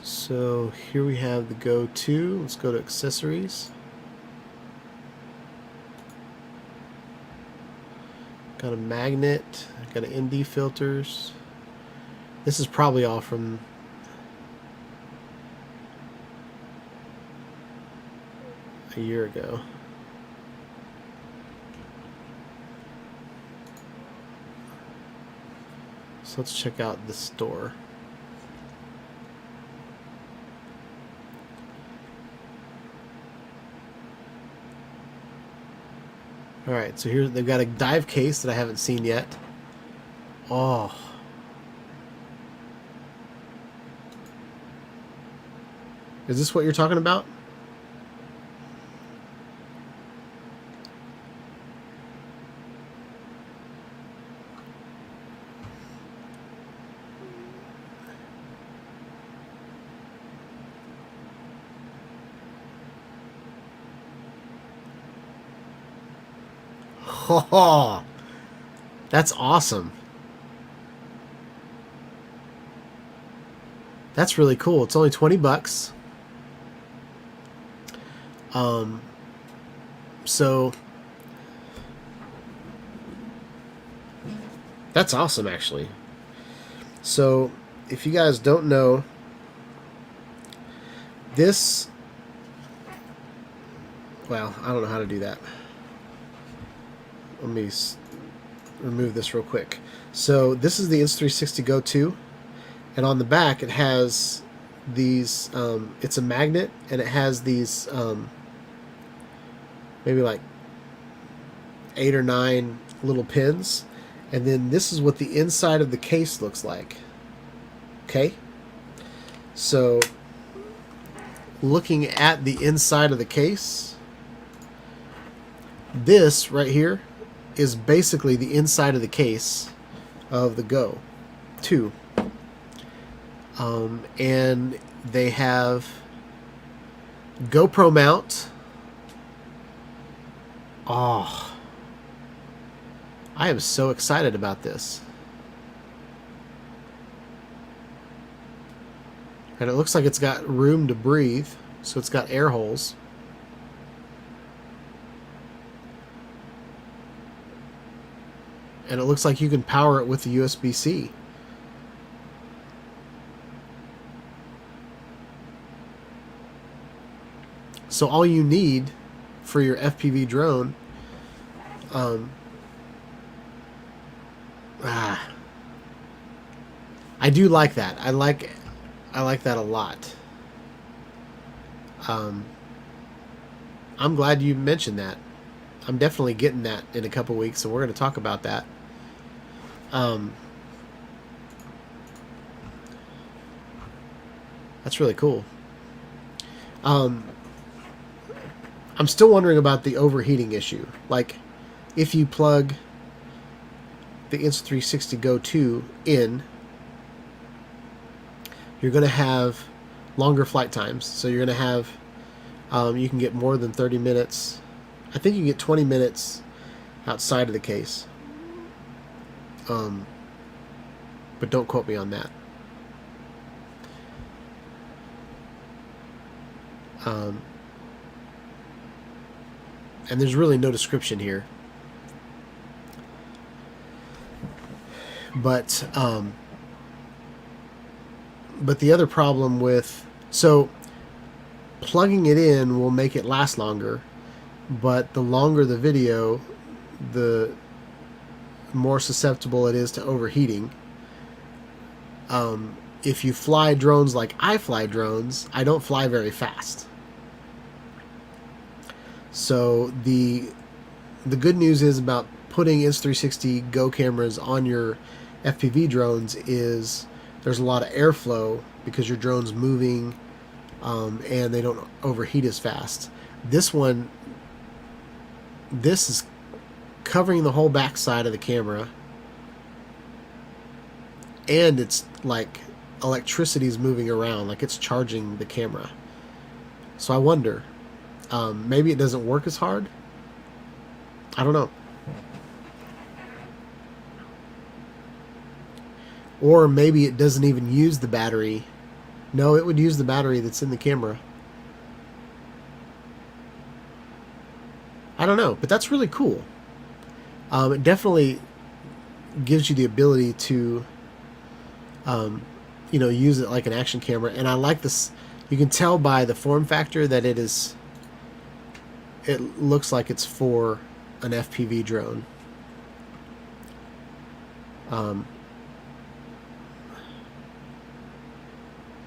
S2: So here we have the Go 2. Let's go to accessories. Got a magnet, got an ND filters. This is probably all from a year ago. So let's check out the store. Alright, so here they've got a dive case that I haven't seen yet. Oh. Is this what you're talking about? Oh, that's awesome. That's really cool. It's only 20 bucks. So that's awesome, actually. So if you guys don't know, this, well, I don't know how to do that. Let me remove this real quick. So this is the Insta360 Go 2, and on the back it has these, it's a magnet, and it has these maybe like 8 or 9 little pins, and then this is what the inside of the case looks like. Okay, so looking at the inside of the case, this right here is basically the inside of the case of the Go 2. And they have GoPro mount. Oh, I am so excited about this. And it looks like it's got room to breathe, so it's got air holes. And it looks like you can power it with the USB-C. So all you need for your FPV drone, I do like that. I like that a lot. I'm glad you mentioned that. I'm definitely getting that in a couple weeks, so we're going to talk about that. That's really cool. I'm still wondering about the overheating issue. Like, if you plug the Insta360 Go 2 in, you're going to have longer flight times. So you're going to have, you can get more than 30 minutes. I think you can get 20 minutes outside of the case. But don't quote me on that. And there's really no description here. But the other problem with, so plugging it in will make it last longer, but the longer the video, the more susceptible it is to overheating. If you fly drones like I fly drones, I don't fly very fast. So the good news is about putting Insta360 Go cameras on your FPV drones is there's a lot of airflow because your drone's moving, and they don't overheat as fast. This is covering the whole back side of the camera, and it's like electricity is moving around, like it's charging the camera. So I wonder, maybe it doesn't work as hard. I don't know. Or maybe it doesn't even use the battery. No, it would use the battery that's in the camera. I don't know, but that's really cool. It definitely gives you the ability to, use it like an action camera. And I like this. You can tell by the form factor that it looks like it's for an FPV drone.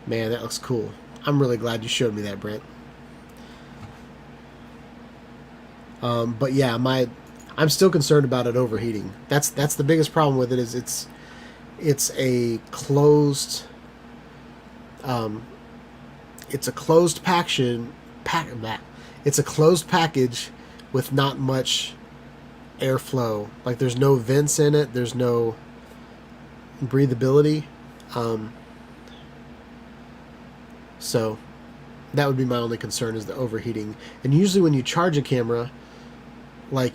S2: Man, that looks cool. I'm really glad you showed me that, Brent. But yeah, I'm still concerned about it overheating. That's the biggest problem with it. Is it's a closed it's a closed it's a closed package with not much airflow. Like, there's no vents in it. There's no breathability. So that would be my only concern, is the overheating. And usually when you charge a camera, like,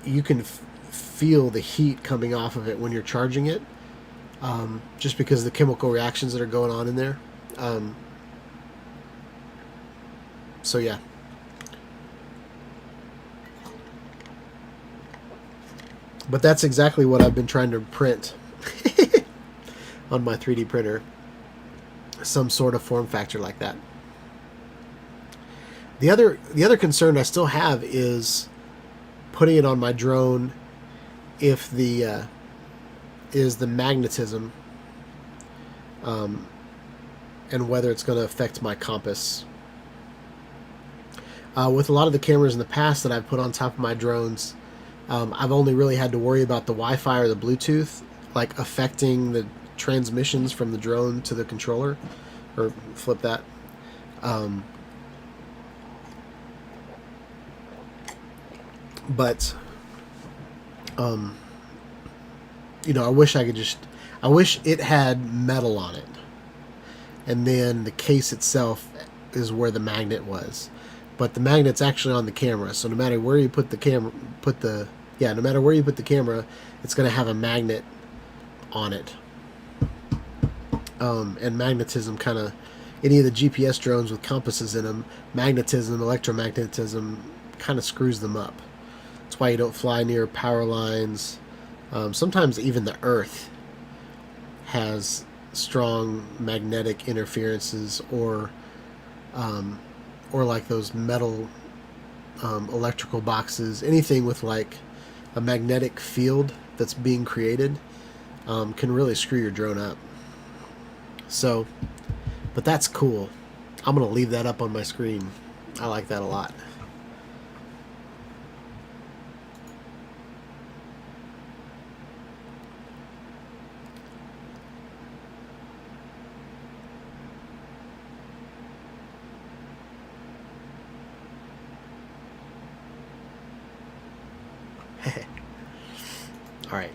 S2: you can feel the heat coming off of it when you're charging it, just because of the chemical reactions that are going on in there. So yeah. But that's exactly what I've been trying to print on my 3D printer. Some sort of form factor like that. The other concern I still have is putting it on my drone if the magnetism, and whether it's going to affect my compass. With a lot of the cameras in the past that I've put on top of my drones, I've only really had to worry about the Wi-Fi or the Bluetooth, like, affecting the transmissions from the drone to the controller, or flip that. But I wish I wish it had metal on it, and then the case itself is where the magnet was. But the magnet's actually on the camera, so no matter where you put the camera, no matter where you put the camera, it's going to have a magnet on it. And magnetism kind of, any of the GPS drones with compasses in them, magnetism, electromagnetism kind of screws them up. That's why you don't fly near power lines. Sometimes even the Earth has strong magnetic interferences, or like those metal electrical boxes. Anything with like a magnetic field that's being created can really screw your drone up. So, but that's cool. I'm going to leave that up on my screen. I like that a lot. All right.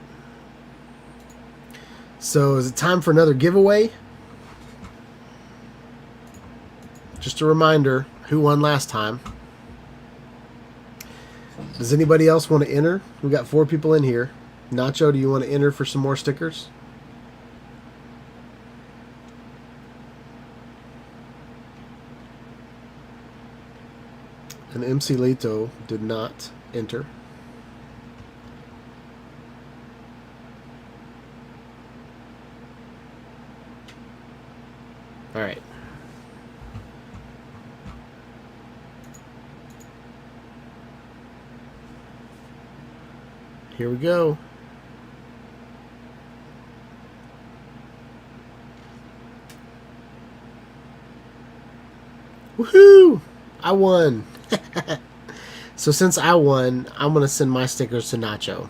S2: So is it time for another giveaway? Just a reminder, who won last time? Does anybody else want to enter? We got 4 people in here. Nacho, do you want to enter for some more stickers? And MC Lito did not enter. All right. Here we go. Woohoo! I won. So since I won, I'm going to send my stickers to Nacho.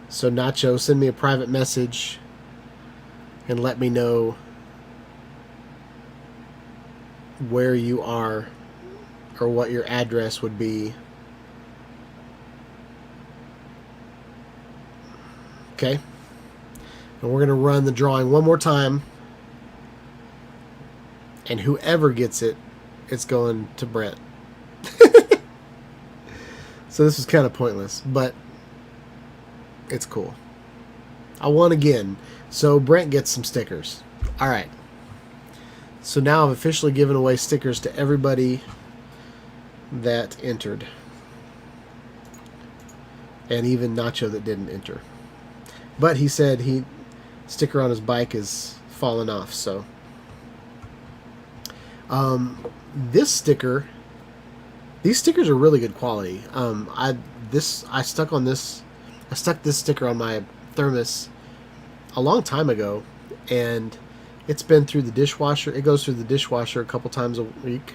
S2: So Nacho, send me a private message and let me know where you are or what your address would be. Okay. And we're going to run the drawing one more time. And whoever gets it, it's going to Brent. So this is kind of pointless, but it's cool. I won again. So Brent gets some stickers. All right. So now I've officially given away stickers to everybody that entered. And even Nacho that didn't enter. But he said sticker on his bike is falling off, so these stickers are really good quality. I stuck this sticker on my thermos a long time ago, and it's been through the dishwasher. It goes through the dishwasher a couple times a week,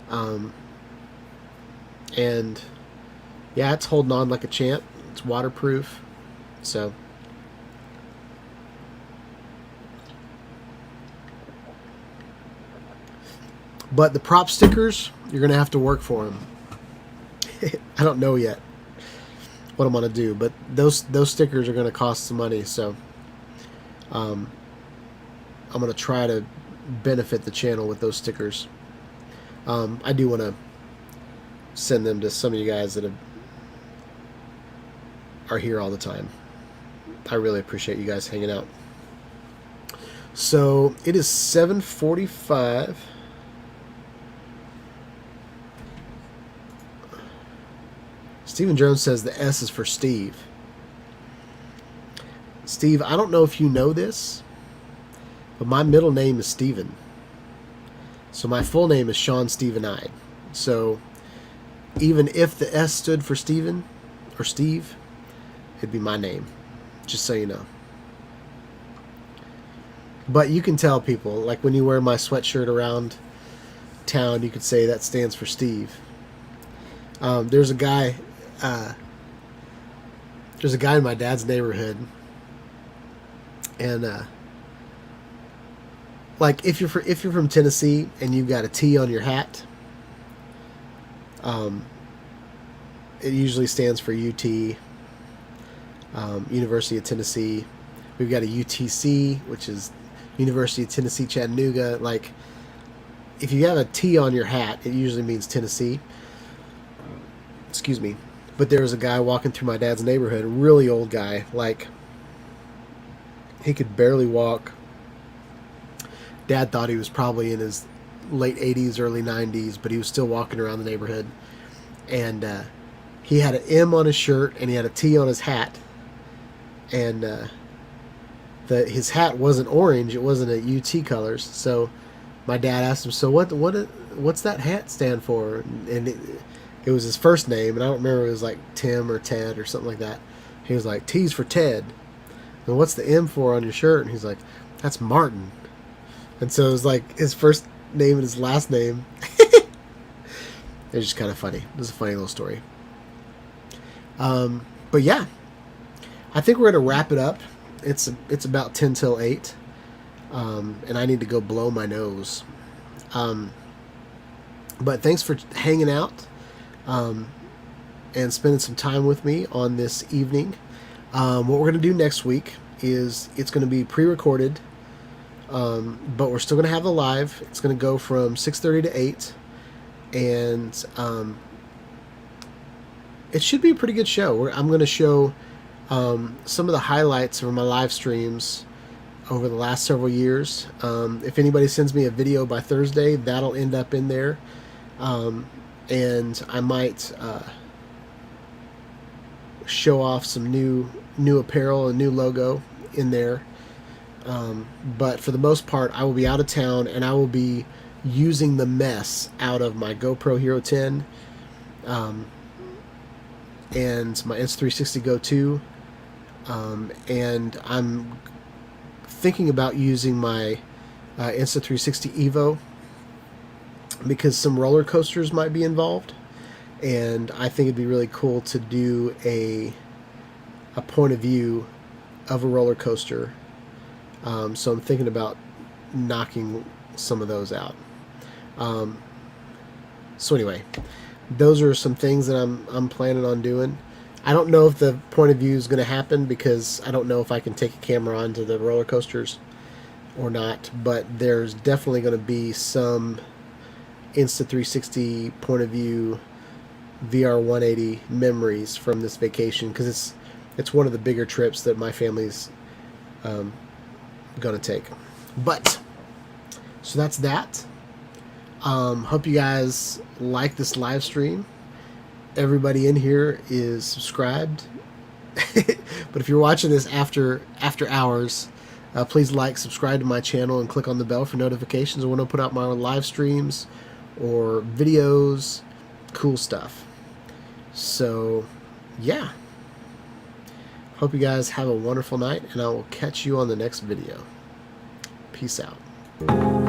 S2: and yeah, it's holding on like a champ. It's waterproof, so. But the prop stickers, you're going to have to work for them. I don't know yet what I'm going to do, but those stickers are going to cost some money, so I'm going to try to benefit the channel with those stickers. I do want to send them to some of you guys that are here all the time. I really appreciate you guys hanging out. So it is 7:45. Stephen Jones says the S is for Steve. Steve, I don't know if you know this, but my middle name is Stephen. So my full name is Sean Stephen Ide. So even if the S stood for Stephen or Steve, it'd be my name, just so you know. But you can tell people, like when you wear my sweatshirt around town, you could say that stands for Steve. There's a guy in my dad's neighborhood, and like if you're from Tennessee and you've got a T on your hat, it usually stands for UT, University of Tennessee. We've got a UTC, which is University of Tennessee Chattanooga. Like if you have a T on your hat, it usually means Tennessee. Excuse me. But there was a guy walking through my dad's neighborhood, a really old guy, like he could barely walk. Dad thought he was probably in his late 80s, early 90s, but he was still walking around the neighborhood. And he had an M on his shirt and he had a T on his hat. And his hat wasn't orange, it wasn't a UT colors. So my dad asked him, so what's that hat stand for? And it was his first name, and I don't remember if it was like Tim or Ted or something like that. He was like, T's for Ted. And what's the M for on your shirt? And he's like, that's Martin. And so it was like his first name and his last name. It's just kind of funny. It's a funny little story. But yeah, I think we're going to wrap it up. It's about 10 till 8. And I need to go blow my nose. But thanks for hanging out and spending some time with me on this evening. What we're going to do next week is it's going to be pre-recorded, but we're still going to have the live. It's going to go from 6:30 to 8, and it should be a pretty good show. I'm going to show some of the highlights of my live streams over the last several years. If anybody sends me a video by Thursday, that'll end up in there. And I might show off some new apparel and new logo in there. But for the most part, I will be out of town, and I will be using the mess out of my GoPro Hero 10 and my Insta360 Go 2. And I'm thinking about using my Insta360 Evo, because some roller coasters might be involved, and I think it'd be really cool to do a point of view of a roller coaster. So I'm thinking about knocking some of those out. So anyway, those are some things that I'm planning on doing. I don't know if the point of view is going to happen, because I don't know if I can take a camera onto the roller coasters or not, but there's definitely going to be some Insta360 point of view VR 180 memories from this vacation, because it's one of the bigger trips that my family's gonna take. But so that's that. Hope you guys like this live stream. Everybody in here is subscribed. But if you're watching this after hours, please like, subscribe to my channel, and click on the bell for notifications when I put out my live streams or videos, cool stuff. So yeah, hope you guys have a wonderful night, and I will catch you on the next video. Peace out.